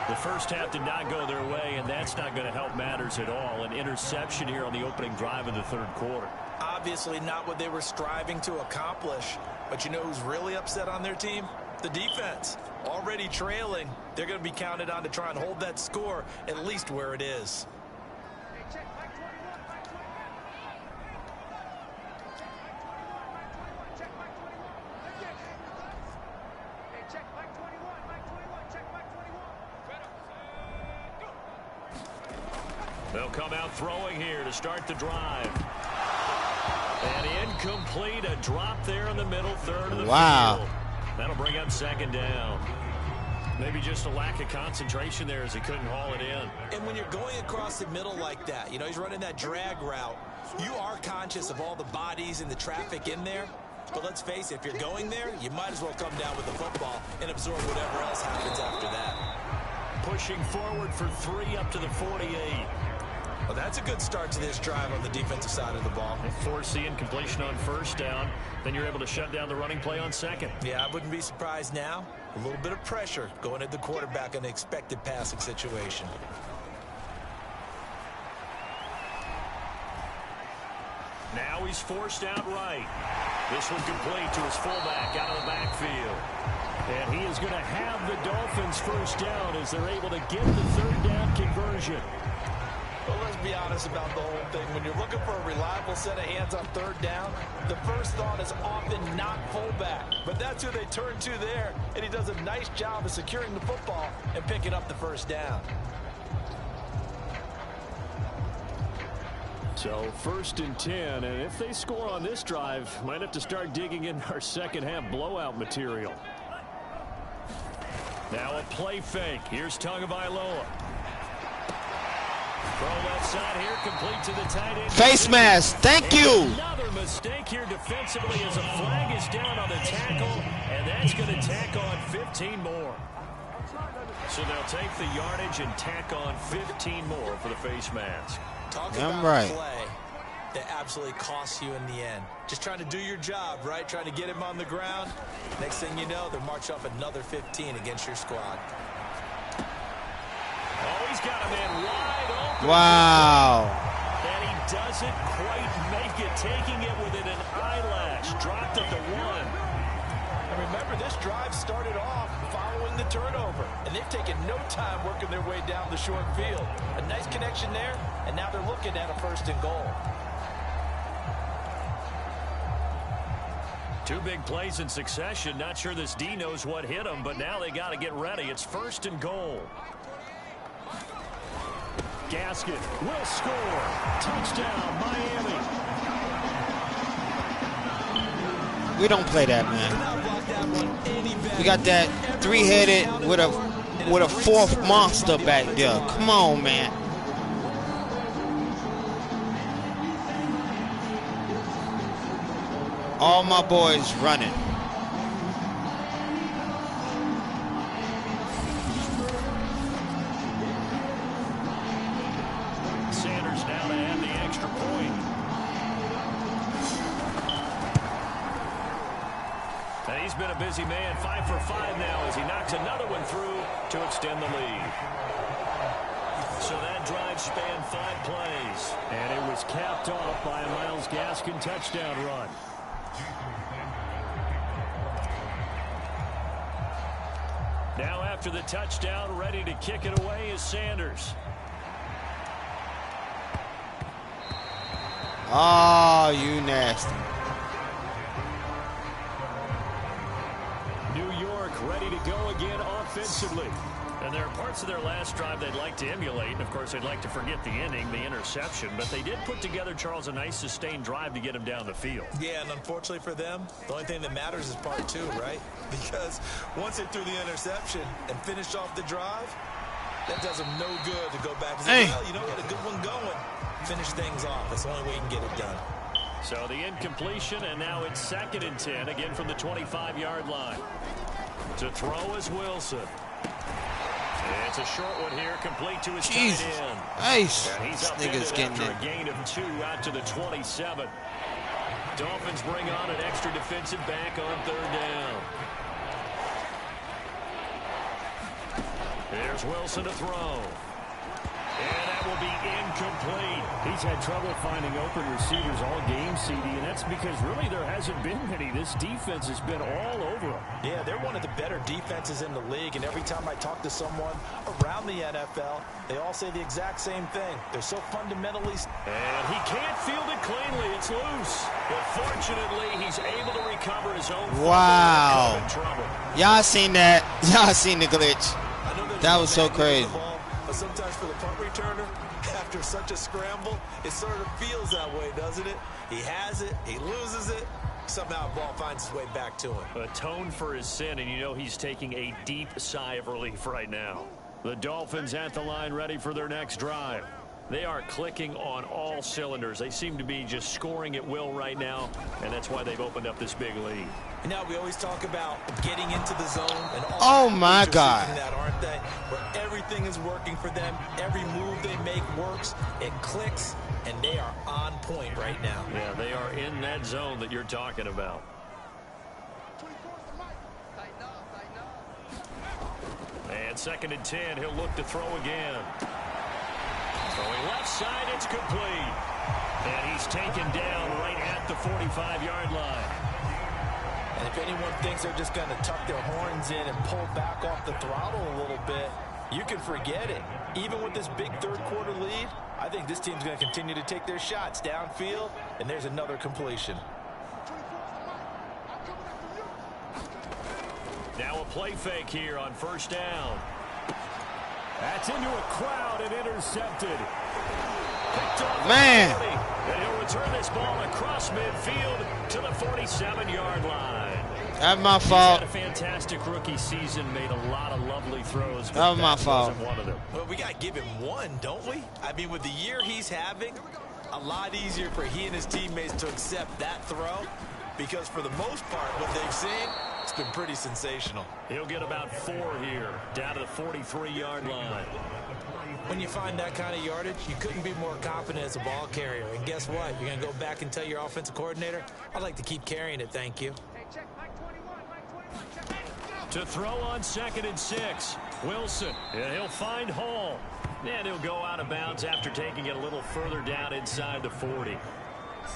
The first half did not go their way, and that's not going to help matters at all. An interception here on the opening drive of the third quarter. Obviously not what they were striving to accomplish. But you know who's really upset on their team? The defense. Already trailing. They're going to be counted on to try and hold that score at least where it is. They'll come out throwing here to start the drive. And incomplete, a drop there in the middle third of the field. That'll bring up 2nd down. Maybe just a lack of concentration there as he couldn't haul it in. And when you're going across the middle like that, you know, he's running that drag route, you are conscious of all the bodies and the traffic in there. But let's face it, if you're going there, you might as well come down with the football and absorb whatever else happens after that. Pushing forward for 3 up to the 48. Well, that's a good start to this drive on the defensive side of the ball. They force the incompletion on first down. Then you're able to shut down the running play on 2nd. Yeah, I wouldn't be surprised now. A little bit of pressure going at the quarterback in an expected passing situation. Now he's forced out right. This one complete to his fullback out of the backfield. And he is going to have the Dolphins first down as they're able to get the 3rd down conversion. Well, let's be honest about the whole thing. When you're looking for a reliable set of hands on 3rd down, the first thought is often not fullback. But that's who they turn to there, and he does a nice job of securing the football and picking up the first down. So 1st and 10, and if they score on this drive, might have to start digging in our second half blowout material. Now a play fake. Here's Tagovailoa. Throw left side here, complete to the tight end. Face mask. Thank you. Another mistake here defensively as a flag is down on the tackle, and that's going to tack on 15 more. So they'll take the yardage and tack on 15 more for the face mask. Talk about a play that absolutely costs you in the end. Just trying to do your job, right? Trying to get him on the ground. Next thing you know, they're marching up another 15 against your squad. Oh, he's got a man wide open. Wow. And he doesn't quite make it, taking it within an eyelash. Dropped at the 1. And remember, this drive started off following the turnover, and they've taken no time working their way down the short field. A nice connection there, and now they're looking at a 1st and goal. 2 big plays in succession. Not sure this D knows what hit him, but now they got to get ready. It's 1st and goal. Gaskin will score. Touchdown, Miami. We don't play that, man. We got that 3-headed with a 4th monster back there. Come on, man. All my boys running. Sanders now to have the extra point. And he's been a busy man. 5 for 5 now as he knocks another one through to extend the lead. So that drive spanned 5 plays. And it was capped off by a Myles Gaskin touchdown run. Now after the touchdown, ready to kick it away is Sanders. Oh, you nasty. New York ready to go again offensively. And there are parts of their last drive they'd like to emulate. And, of course, they'd like to forget the inning, the interception. But they did put together, Charles, a nice sustained drive to get him down the field. Yeah, and unfortunately for them, the only thing that matters is part 2, right? Because once they threw the interception and finished off the drive, that does them no good to go back and say, well, you know, we had a good one going. Finish things off. That's the only way you can get it done. So the incompletion, and now it's 2nd and 10, again from the 25-yard line. To throw is Wilson. It's a short one here, complete to his tight end. Nice. And he's This nigga's upended getting after it. a gain of 2 out to the 27. Dolphins bring on an extra defensive back on 3rd down. There's Wilson to throw. And that will be incomplete. He's had trouble finding open receivers all game, CD, and that's because really there hasn't been many. This defense has been all over him. Yeah, they're one of the better defenses in the league, and every time I talk to someone around the NFL, they all say the exact same thing. They're so fundamentally... And he can't field it cleanly. It's loose. But fortunately, he's able to recover his own. Wow. Y'all seen that. Y'all seen the glitch. That was so crazy. But sometimes for the punt returner, after such a scramble, it sort of feels that way, doesn't it? He has it, he loses it, somehow the ball finds its way back to him. Atoned for his sin, and you know he's taking a deep sigh of relief right now. The Dolphins at the line ready for their next drive. They are clicking on all cylinders. They seem to be just scoring at will right now, and that's why they've opened up this big lead. Now we always talk about getting into the zone, and oh my God, that, aren't they? Where everything is working for them, every move they make works, it clicks, and they are on point right now. Yeah, they are in that zone that you're talking about. And 2nd and 10, he'll look to throw again. Throwing left side, it's complete. And he's taken down right at the 45-yard line. And if anyone thinks they're just going to tuck their horns in and pull back off the throttle a little bit, you can forget it. Even with this big third-quarter lead, I think this team's going to continue to take their shots downfield, and there's another completion. Now a play fake here on 1st down. That's into a crowd and intercepted. Picked off Man. 40, and he'll return this ball across midfield to the 47-yard line. That's my He's fault. had a fantastic rookie season, made a lot of lovely throws. But That was my fault. wasn't one of them. Well, we got to give him one, don't we? I mean, with the year he's having, a lot easier for he and his teammates to accept that throw, because for the most part, what they've seen, it's been pretty sensational. He'll get about 4 here, down to the 43-yard line. When you find that kind of yardage, you couldn't be more confident as a ball carrier. And guess what? You're going to go back and tell your offensive coordinator, I'd like to keep carrying it, thank you. To throw on 2nd and 6. Wilson, and he'll find Hall. And he'll go out of bounds after taking it a little further down inside the 40.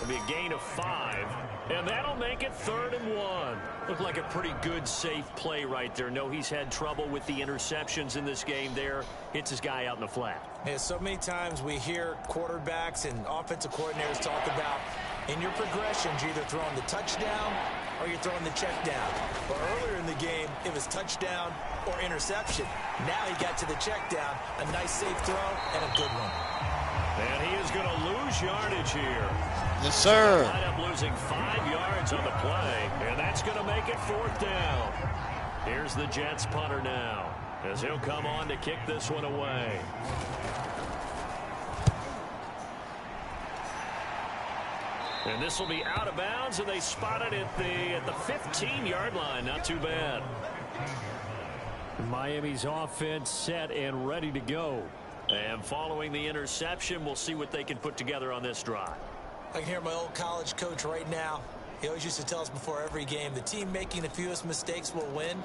It'll be a gain of 5, and that'll make it 3rd and 1. Looked like a pretty good, safe play right there. No, he's had trouble with the interceptions in this game there. Hits his guy out in the flat. Yeah, so many times we hear quarterbacks and offensive coordinators talk about in your progressions, you're either throwing the touchdown or you're throwing the check down. But earlier in the game, it was touchdown or interception. Now he got to the check down, a nice safe throw, and a good one. And he is going to lose yardage here. Yes, sir. Wind up losing 5 yards on the play, and that's going to make it 4th down. Here's the Jets punter now, as he'll come on to kick this one away. And this will be out of bounds, and they spot it at the 15-yard line. Not too bad. Miami's offense set and ready to go. And following the interception, we'll see what they can put together on this drive. I can hear my old college coach right now. He always used to tell us before every game, the team making the fewest mistakes will win.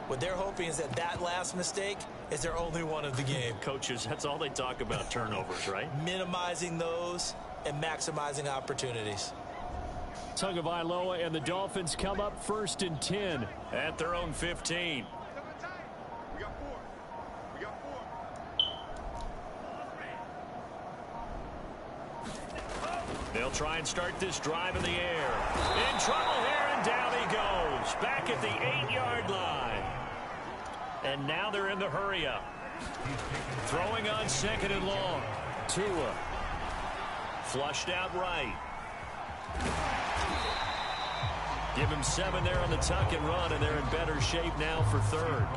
What they're hoping is that last mistake is their only one of the game. Coaches, that's all they talk about, turnovers, right? Minimizing those and maximizing opportunities. Tagovailoa and the Dolphins come up 1st and 10 at their own 15. They'll try and start this drive in the air. In trouble here, and down he goes. Back at the 8-yard line. And now they're in the hurry-up. Throwing on 2nd and long. Tua. Flushed out right. Give him 7 there on the tuck and run, and they're in better shape now for 3rd.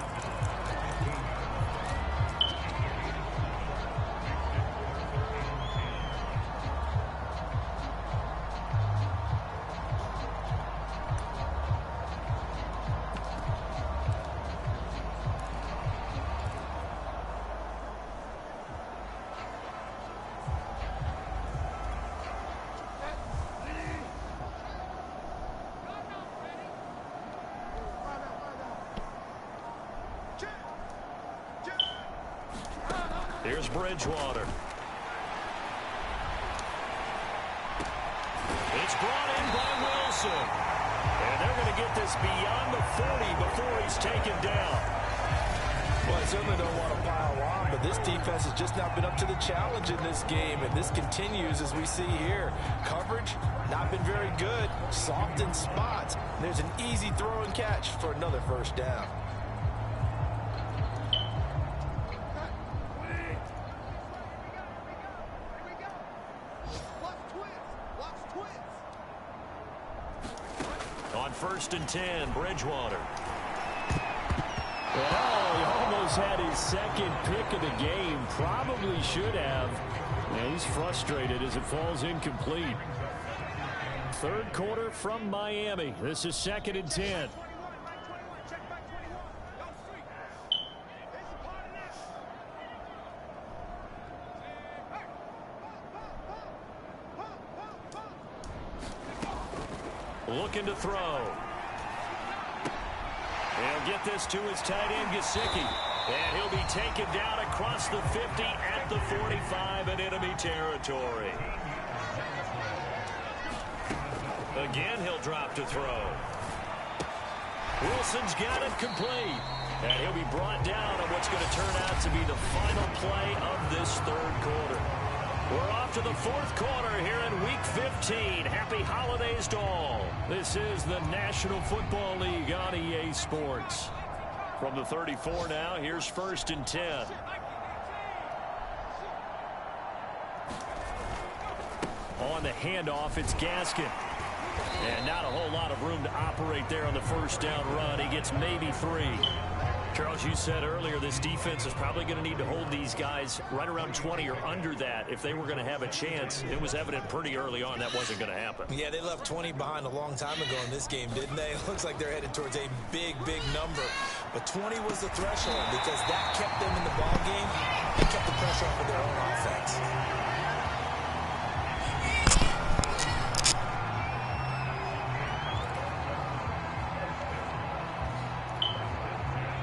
Here's Bridgewater. It's brought in by Wilson. And they're going to get this beyond the 40 before he's taken down. Well, I certainly don't want to pile on, but this defense has just not been up to the challenge in this game, and this continues as we see here. Coverage, not been very good. Soft in spots. There's an easy throw and catch for another 1st down. On 1st and 10, Bridgewater. Oh, he almost had his 2nd pick of the game. Probably should have. And he's frustrated as it falls incomplete. 3rd quarter from Miami. This is 2nd and 10. Looking to throw. He'll get this to his tight end, Gesicki. And he'll be taken down across the 50 at the 45 in enemy territory. Again, he'll drop to throw. Wilson's got it complete. And he'll be brought down on what's going to turn out to be the final play of this 3rd quarter. We're off to the 4th quarter here in Week 15. Happy holidays to all. This is the National Football League on EA Sports. From the 34 now, here's 1st and 10. on the handoff, it's Gaskin. And not a whole lot of room to operate there on the first down run. He gets maybe 3. Charles, you said earlier this defense is probably going to need to hold these guys right around 20 or under that if they were going to have a chance. It was evident pretty early on that wasn't going to happen. Yeah, they left 20 behind a long time ago in this game, didn't they? It looks like they're headed towards a big, big number. But 20 was the threshold because that kept them in the ball game and kept the pressure off of their own offense.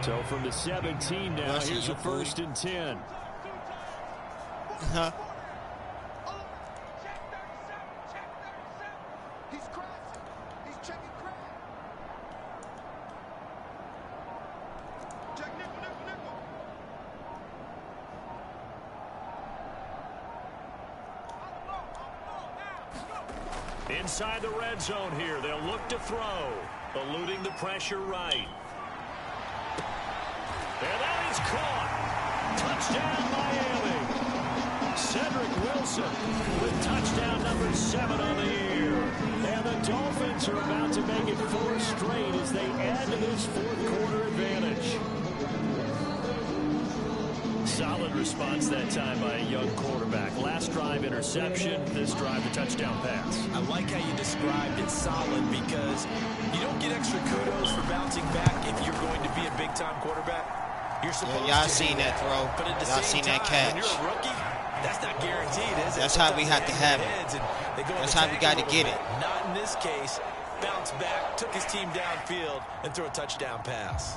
So from the 17 now, here's a 1st and 10. Inside the red zone here, they'll look to throw, eluding the pressure right. And that is caught. Touchdown, Miami. Cedric Wilson with touchdown number 7 on the year. And the Dolphins are about to make it 4 straight as they add to this 4th quarter advantage. Solid response that time by a young quarterback. Last drive interception, this drive the touchdown pass. I like how you described it solid because you don't get extra kudos for bouncing back if you're going to be a big-time quarterback. You're supposed y'all to. Seen that throw. But at the Y'all same seen that time, catch. when you're a rookie, that's not guaranteed, is it? That's how we have to have it. That's how we got to get it. Not in this case. Bounce back, took his team downfield, and threw a touchdown pass.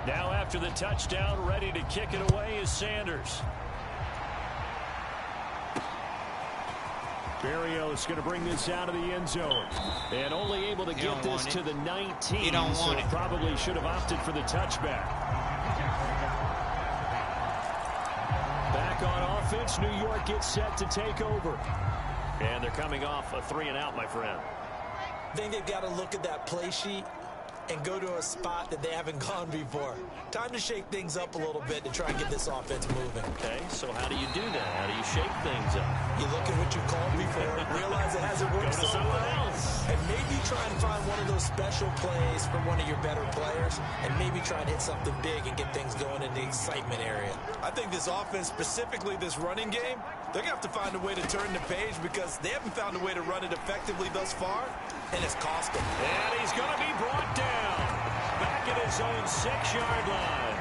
Now after the touchdown, ready to kick it away is Sanders. Berrios going to bring this out of the end zone. And only able to get this to the 19. You don't want it. Probably should have opted for the touchback. Back on offense, New York gets set to take over. And they're coming off a 3-and-out, my friend. I think they've got to look at that play sheet and go to a spot that they haven't gone before. Time to shake things up a little bit to try and get this offense moving. Okay, so how do you do that? How do you shake things up? You look at what you called before, realize it hasn't worked Go to so something well, else. and maybe try and find one of those special plays from one of your better players, and maybe try and hit something big and get things going in the excitement area. I think this offense, specifically this running game, they're going to have to find a way to turn the page because they haven't found a way to run it effectively thus far, and it's cost them. And he's going to be brought down. Back at his own 6-yard line.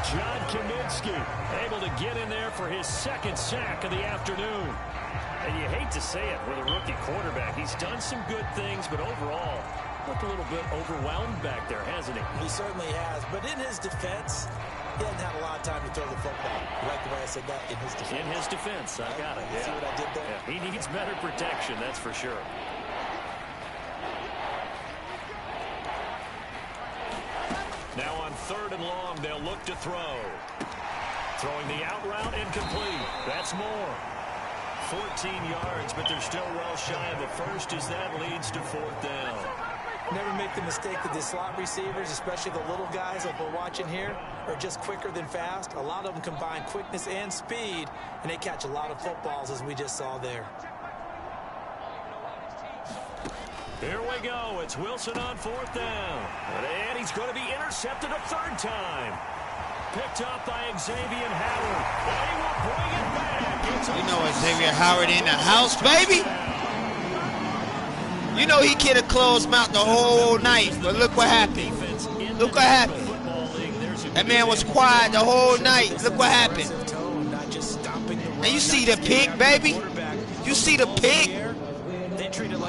John Kaminsky Able to get in there for his 2nd sack of the afternoon. And you hate to say it with a rookie quarterback. He's done some good things, but overall, looked a little bit overwhelmed back there, hasn't he? He certainly has, but in his defense, he hasn't had a lot of time to throw the football. You like the way I said that? In his defense. In his defense, I got it. Yeah. See what I did there? Yeah. He needs better protection, that's for sure. Now on 3rd and long, they'll look to throw. Throwing the out route incomplete. That's more. 14 yards, but they're still well shy of the first as that leads to 4th down. Never make the mistake that the slot receivers, especially the little guys like we're watching here, are just quicker than fast. A lot of them combine quickness and speed, and they catch a lot of footballs, as we just saw there. Here we go. It's Wilson on 4th down. And he's going to be intercepted a 3rd time. Picked up by Xavier Howard. And he will bring it back. You know Xavier Howard in the house, baby. You know he could have closed mouth the whole night, but look what happened. Look what happened. That man was quiet the whole night. Look what happened. And you see the pick, baby. You see the pick.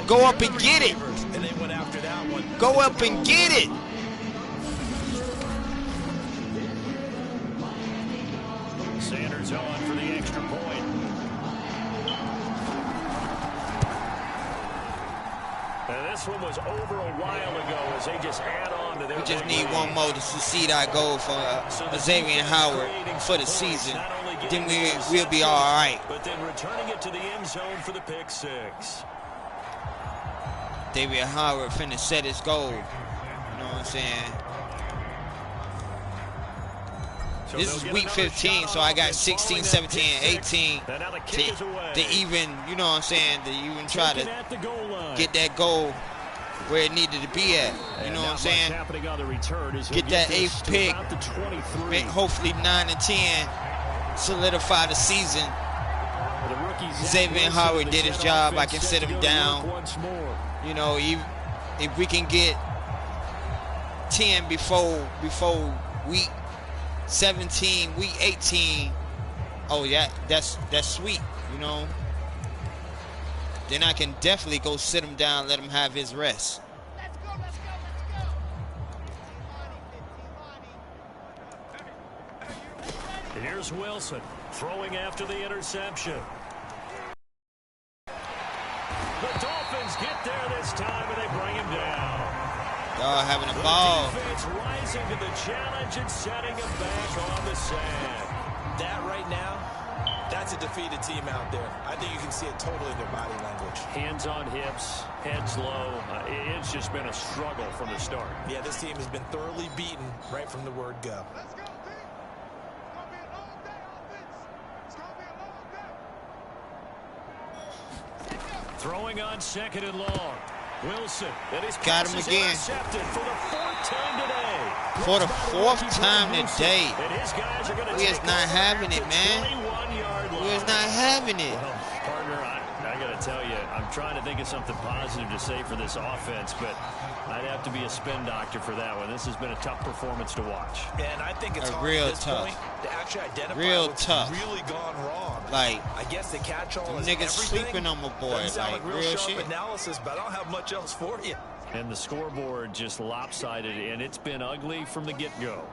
Go up and get it. Go up and get it. Sanders on for the extra point. And this one was over a while ago as they just add on to their. We just need one more to succeed our goal for Xavier Howard for the season. Then we'll be all right. But then returning it to the end zone for the pick 6. Xavier Howard finna set his goal. You know what I'm saying? This is week 15, so I got 16, 17, and 18 to even, you know what I'm saying, to even try to get that goal where it needed to be at. You know what I'm saying? Get that 8th pick, make hopefully 9 and 10, solidify the season. Xavier Howard did his job. I can sit him down. You know, if we can get 10 before week 17, week 18, oh yeah, that's sweet, you know. Then I can definitely go sit him down, let him have his rest. Here's Wilson throwing after the interception. The Dolphins get there this time and they bring him down. Y'all having a ball. Defense rising to the challenge and setting him back on the sand. That right now, that's a defeated team out there. I think you can see it totally in their body language. Hands on hips, heads low. It's just been a struggle from the start. Yeah, this team has been thoroughly beaten right from the word go. Throwing on 2nd and long. Wilson. Got him again. For the 4th time today. For the 4th time today. We is not having it, man. We is not having it. Well, partner, I got to tell you, I'm trying to think of something positive to say for this offense, but I'd have to be a spin doctor for that one. This has been a tough performance to watch. And I think it's hard real at this tough. point to actually identify what's really gone wrong. Like, I guess the catch-all is niggas everything. sleeping on my boy. Sound Like, like real sharp shit. analysis, but I don't have much else for you. And the scoreboard just lopsided, and it's been ugly from the get-go.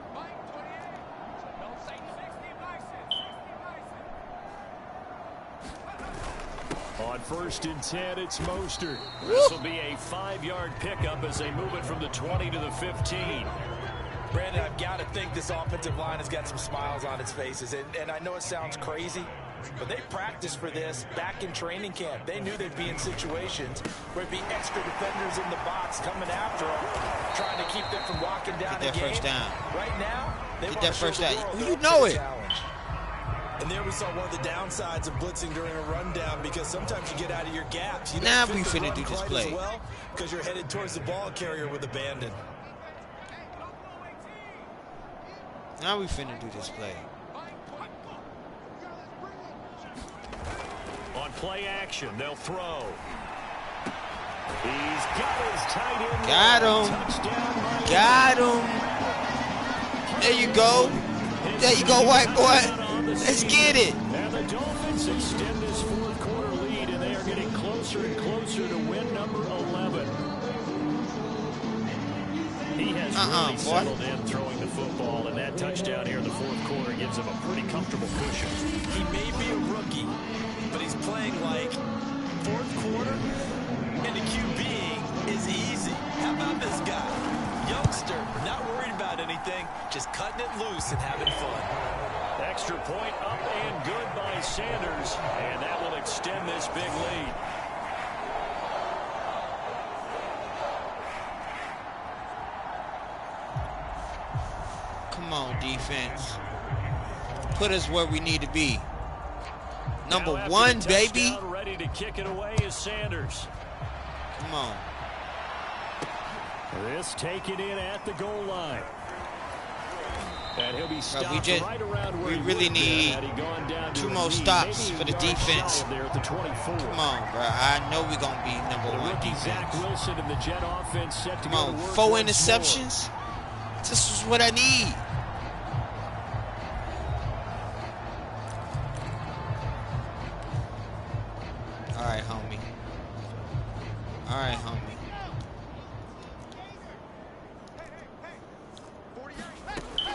On 1st and 10, it's Mostert. This will be a 5-yard pickup as they move it from the 20 to the 15. Brandon, I've got to think this offensive line has got some smiles on its faces. And I know it sounds crazy, but they practiced for this back in training camp. They knew they'd be in situations where there'd be extra defenders in the box coming after them, trying to keep them from walking down the game. Get that first down. Right now, they Get want that to show first the down. world You they're know up to it. the challenge. And there we saw one of the downsides of blitzing during a rundown, because sometimes you get out of your gaps. You Now don't we fit the finna run do this quite play. as well because you're headed towards the ball carrier with abandon. Now we finna do this play. On play action, they'll throw. He's got his tight end. Got him. Touchdown. Got him. There you go. There you go, white boy. Let's get it. And the Dolphins extend this 4th quarter lead, and they are getting closer and closer to win number 11. He has really settled in throwing the football, and that touchdown here in the 4th quarter gives him a pretty comfortable cushion. He may be a rookie, but he's playing like 4th quarter, and the QBing is easy. How about this guy? Youngster, not worried about anything, just cutting it loose and having fun. Extra point up and good by Sanders, and that will extend this big lead. Come on, defense. Put us where we need to be. Number 1, baby. Ready to kick it away is Sanders. Come on. This taken in at the goal line. And he'll be stopped right around where we really need 2 more stops for the defense. There at the 24. Come on, bro. I know we're going to be number 1 defense. Zach Wilson and the Jet offense set to Come on, 4 interceptions. This is what I need. All right, homie. All right, homie.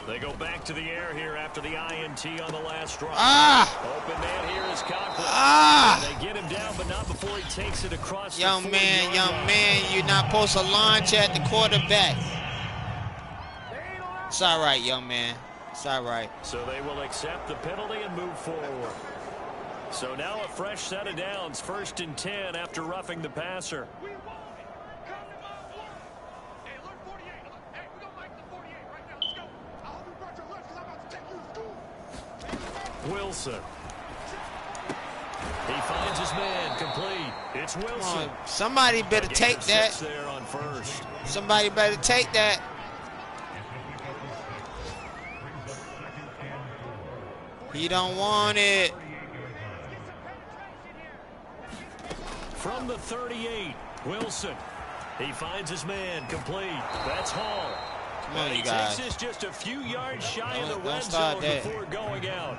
They go back to the air here after the INT on the last drive. Open man here is Conklin. They get him down, but not before he takes it across the 40-yard line. Young man, you're not supposed to launch at the quarterback. It's all right, young man. It's all right. So they will accept the penalty and move forward. So now a fresh set of downs, 1st and 10 after roughing the passer. Wilson. He finds his man complete. It's Wilson. Somebody better take that. There on first. Somebody better take that. He don't want it. From the 38, Wilson. He finds his man complete. That's Hall. Come on, and you he guys. takes this just a few yards shy of the Don't red start zone that. before going out.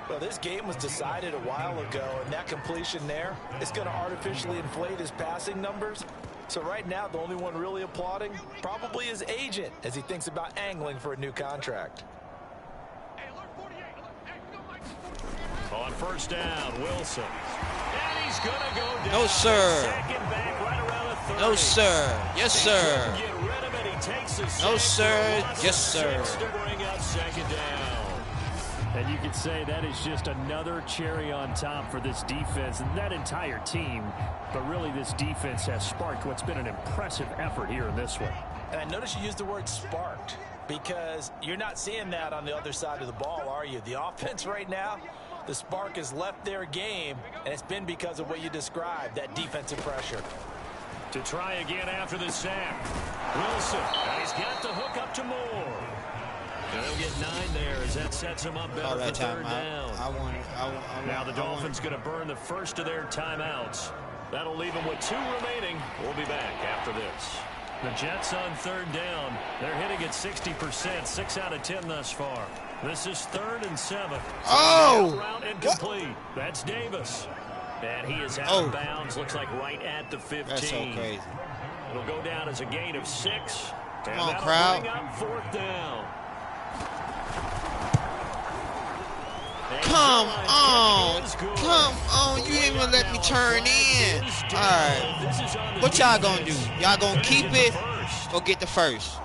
Well, this game was decided a while ago, and that completion there is going to artificially inflate his passing numbers. So right now, the only one really applauding probably his agent as he thinks about angling for a new contract. On first down, Wilson. And he's going to go down. No, sir. Second back right around the 30. No, sir. Yes, sir. Get rid of it. He takes the No, sack. sir. Yes, sir. To bring up second down. And you could say that is just another cherry on top for this defense and that entire team. But really, this defense has sparked what's been an impressive effort here in this one. And I noticed you used the word sparked because you're not seeing that on the other side of the ball, are you? The offense right now, the spark has left their game, and it's been because of what you described, that defensive pressure. To try again after the sack. Wilson, and he's got the hook up to Moore. And they'll get 9 there as that sets him up better for third down. Now the Dolphins going to burn the first of their timeouts. That'll leave them with 2 remaining. We'll be back after this. The Jets on third down. They're hitting at 60%, 6 out of 10 thus far. This is 3rd and 7. Oh! Route incomplete. That's Davis. And he is out of bounds. Looks like right at the 15. That's so crazy. It'll go down as a gain of 6. Come on, crowd. Bring up 4th down. Come on. Come on. You didn't even let me turn in. All right. What y'all going to do? Y'all going to keep it or get the first?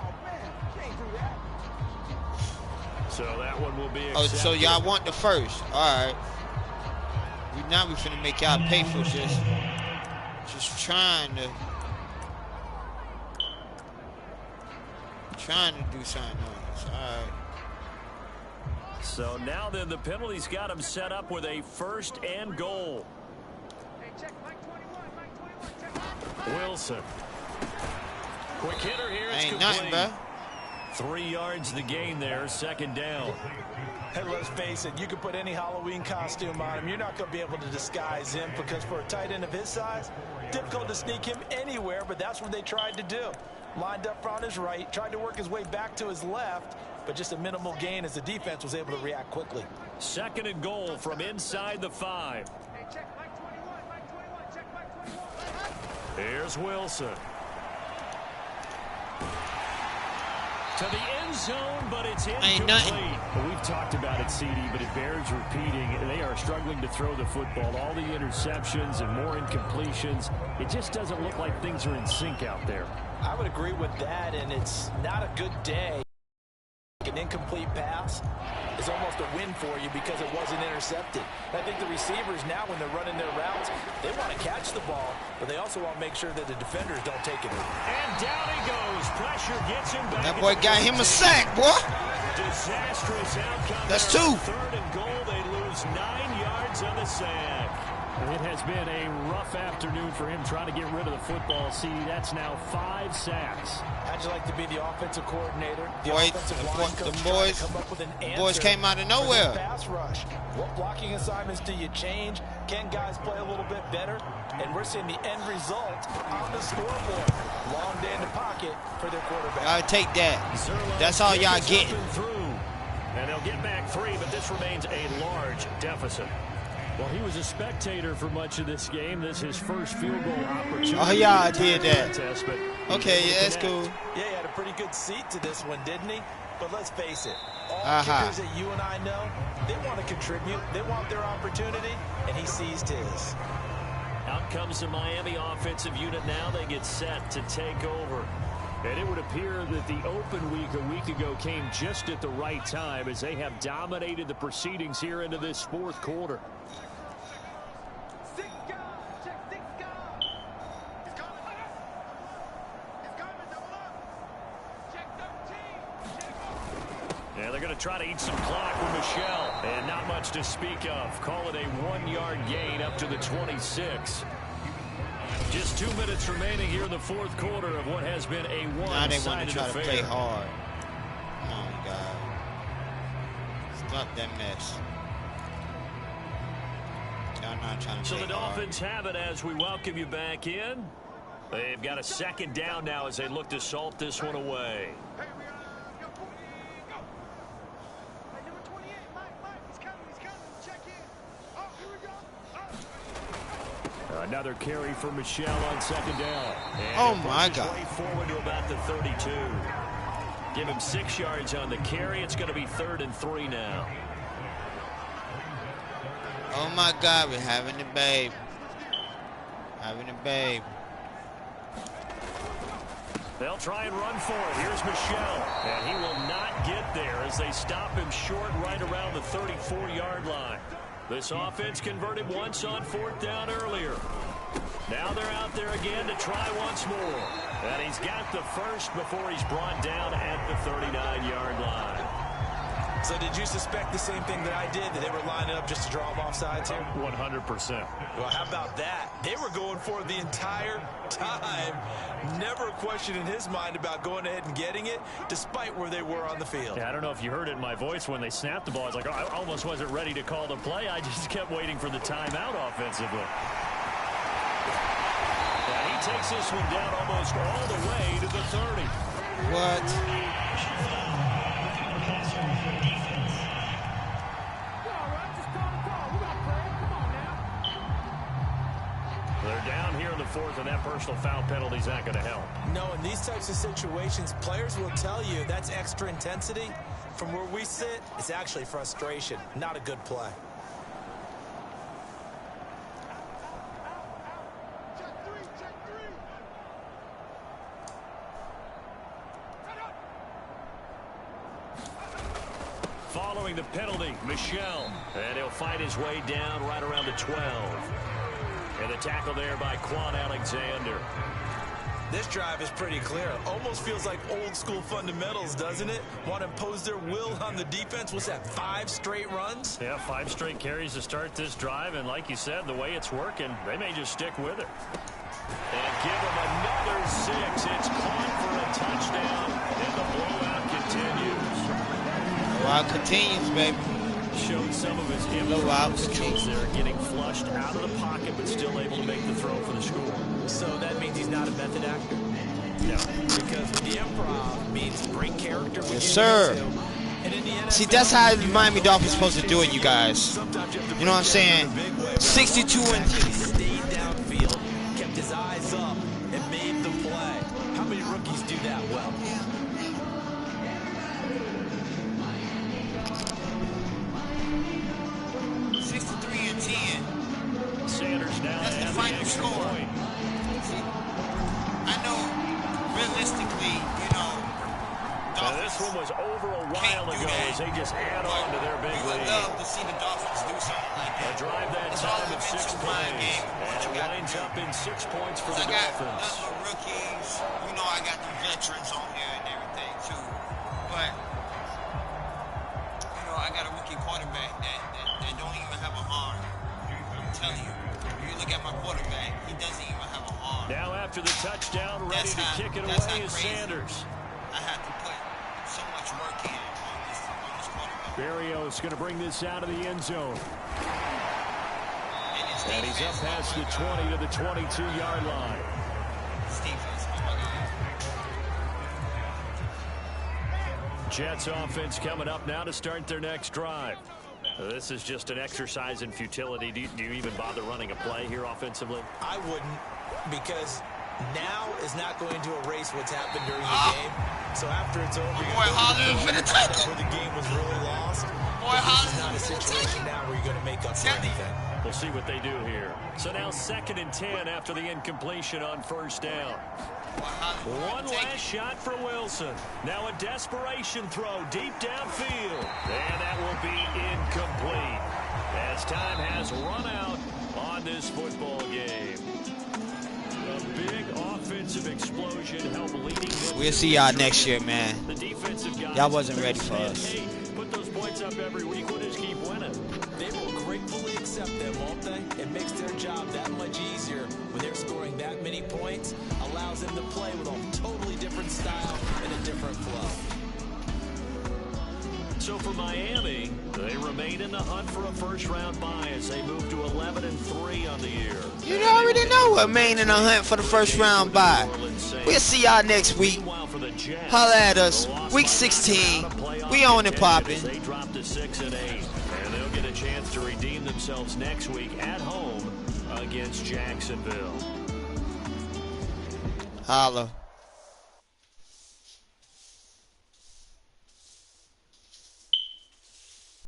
So that one will be Oh, so y'all want the first. All right. Now we finna make y'all pay for just trying to do something else. All right. So now then, the penalties got him set up with a 1st and goal. Wilson. Quick hitter here. It's Ain't complete. nothing, bro. 3 yards the gain there, 2nd down. And let's face it, you can put any Halloween costume on him. You're not going to be able to disguise him because for a tight end of his size, difficult to sneak him anywhere, but that's what they tried to do. Lined up on his right, tried to work his way back to his left, but just a minimal gain as the defense was able to react quickly. 2nd and goal from inside the 5. Here's Wilson. To the end zone, but it's incomplete. Well, we've talked about it, CD, but it bears repeating. They are struggling to throw the football. All the interceptions and more incompletions. It just doesn't look like things are in sync out there. I would agree with that, and it's not a good day. An incomplete pass is almost a win for you because it wasn't intercepted. I think the receivers now, when they're running their routes, they want to catch the ball, but they also want to make sure that the defenders don't take it. And down he goes. Pressure gets him back. That boy got him a sack, boy. Disastrous outcome. That's 2. 3rd and goal. They lose 9 yards on the sack. It has been a rough afternoon for him trying to get rid of the football. See, that's now 5 sacks. How'd you like to be the offensive coordinator? The boys came out of nowhere. Pass rush. What blocking assignments do you change? Can guys play a little bit better? And we're seeing the end result on the scoreboard. Long day in the pocket for their quarterback. I'll take that. That's all y'all getting. And they'll get back 3, but this remains a large deficit. Well, he was a spectator for much of this game. This is his first field goal opportunity. Oh, yeah, I did that. Contest, okay, yeah, that's cool. Yeah, he had a pretty good seat to this one, didn't he? But let's face it, all kickers that you and I know, they want to contribute. They want their opportunity, and he seized his. Out comes the Miami offensive unit now. They get set to take over. And it would appear that the open week a week ago came just at the right time as they have dominated the proceedings here into this 4th quarter. Yeah, they're going to try to eat some clock with Michelle. And not much to speak of. Call it a 1-yard gain up to the 26. Just 2 minutes remaining here in the fourth quarter of what has been a one-sided affair. Now they want to try to play hard. Come on, guys. Stop that mess. Y'all not trying to play So the hard. Dolphins have it as we welcome you back in. They've got a second down now as they look to salt this one away. Another carry for Michelle on second down. And oh, my God. Way forward to about the 32. Give him 6 yards on the carry. It's going to be 3rd and 3 now. Oh, my God. We're having a babe. Having a babe. They'll try and run for it. Here's Michelle. And he will not get there as they stop him short right around the 34-yard line. This offense converted once on 4th down earlier. Now they're out there again to try once more. And he's got the first before he's brought down at the 39-yard line. So did you suspect the same thing that I did, that they were lining up just to draw them offsides here? 100%. Well, how about that? They were going for it the entire time. Never a question in his mind about going ahead and getting it, despite where they were on the field. Yeah, I don't know if you heard it in my voice when they snapped the ball. I was like, oh, I almost wasn't ready to call the play. I just kept waiting for the timeout offensively. Yeah, he takes this one down almost all the way to the 30. What? They're down here in the 4th, and that personal foul penalty is not going to help. No, in these types of situations, players will tell you that's extra intensity. From where we sit, it's actually frustration, not a good play. Following the penalty, Michelle. And he'll fight his way down right around the 12. And the tackle there by Quan Alexander. This drive is pretty clear. Almost feels like old school fundamentals, doesn't it? Want to impose their will on the defense. What's that, 5 straight runs? Yeah, 5 straight carries to start this drive. And like you said, the way it's working, they may just stick with it. And give him another 6. It's caught for a touchdown. And the blowout continues. Blowout continues, baby. Showed some of his improved skills there, getting flushed out of the pocket, but still able to make the throw for the score. So that means he's not a method actor? No. Because the improv means great character. Yes, sir. See, that's how the Miami Dolphins supposed to do it, you guys. You know what I'm saying? 62 and stayed downfield, kept his eyes up, and made the play. How many rookies do that well? 63 and 10. Sanders now That's the has final extra score. point. See, I know realistically, you know, This one was over a while ago as they just add on to their big lead. I love to see the Dolphins do something like that. A drive that It's time all of 6 dimensions behind plays. game. And it winds up in 6 points for the I got Dolphins. nothing but rookies. You know, I got the veterans on here and everything too. But you know, I got a rookie quarterback that don't even have an arm. I'm telling you. If you look at my quarterback, he doesn't even have an arm. Now after the touchdown, ready to kick it away is Sanders. I had to put so much work in on this quarterback. Berrios going to bring this out of the end zone. And he's up past the 20 to the 22-yard line. Jets offense coming up now to start their next drive. This is just an exercise in futility. Do you even bother running a play here offensively? I wouldn't, because now is not going to erase what's happened during the game. So after it's over, you're going to find out where the game was really lost. This is not a situation now where you're going to make up for anything. We'll see what they do here. So now 2nd and 10 after the incompletion on 1st down. One last shot for Wilson. Now a desperation throw deep downfield. And that will be incomplete as time has run out on this football game. a big offensive explosion help leading them. We'll see y'all next year, man. The defensive guys Y'all wasn't ready for us. Hey, put those points up every week. We'll just keep winning. They will gratefully accept them, won't they? It makes their job that much easier when they're scoring that many points. Allows them to play with a totally different style and a different flow. So for Miami, they remain in the hunt for a first-round bye as they move to 11-3 on the year. You already know we're main in the hunt for the first round bye. We'll see y'all next week. Holla at us. Week 16. We on and popping. They drop to 6-8, and they'll get a chance to redeem themselves next week at home against Jacksonville. Holla.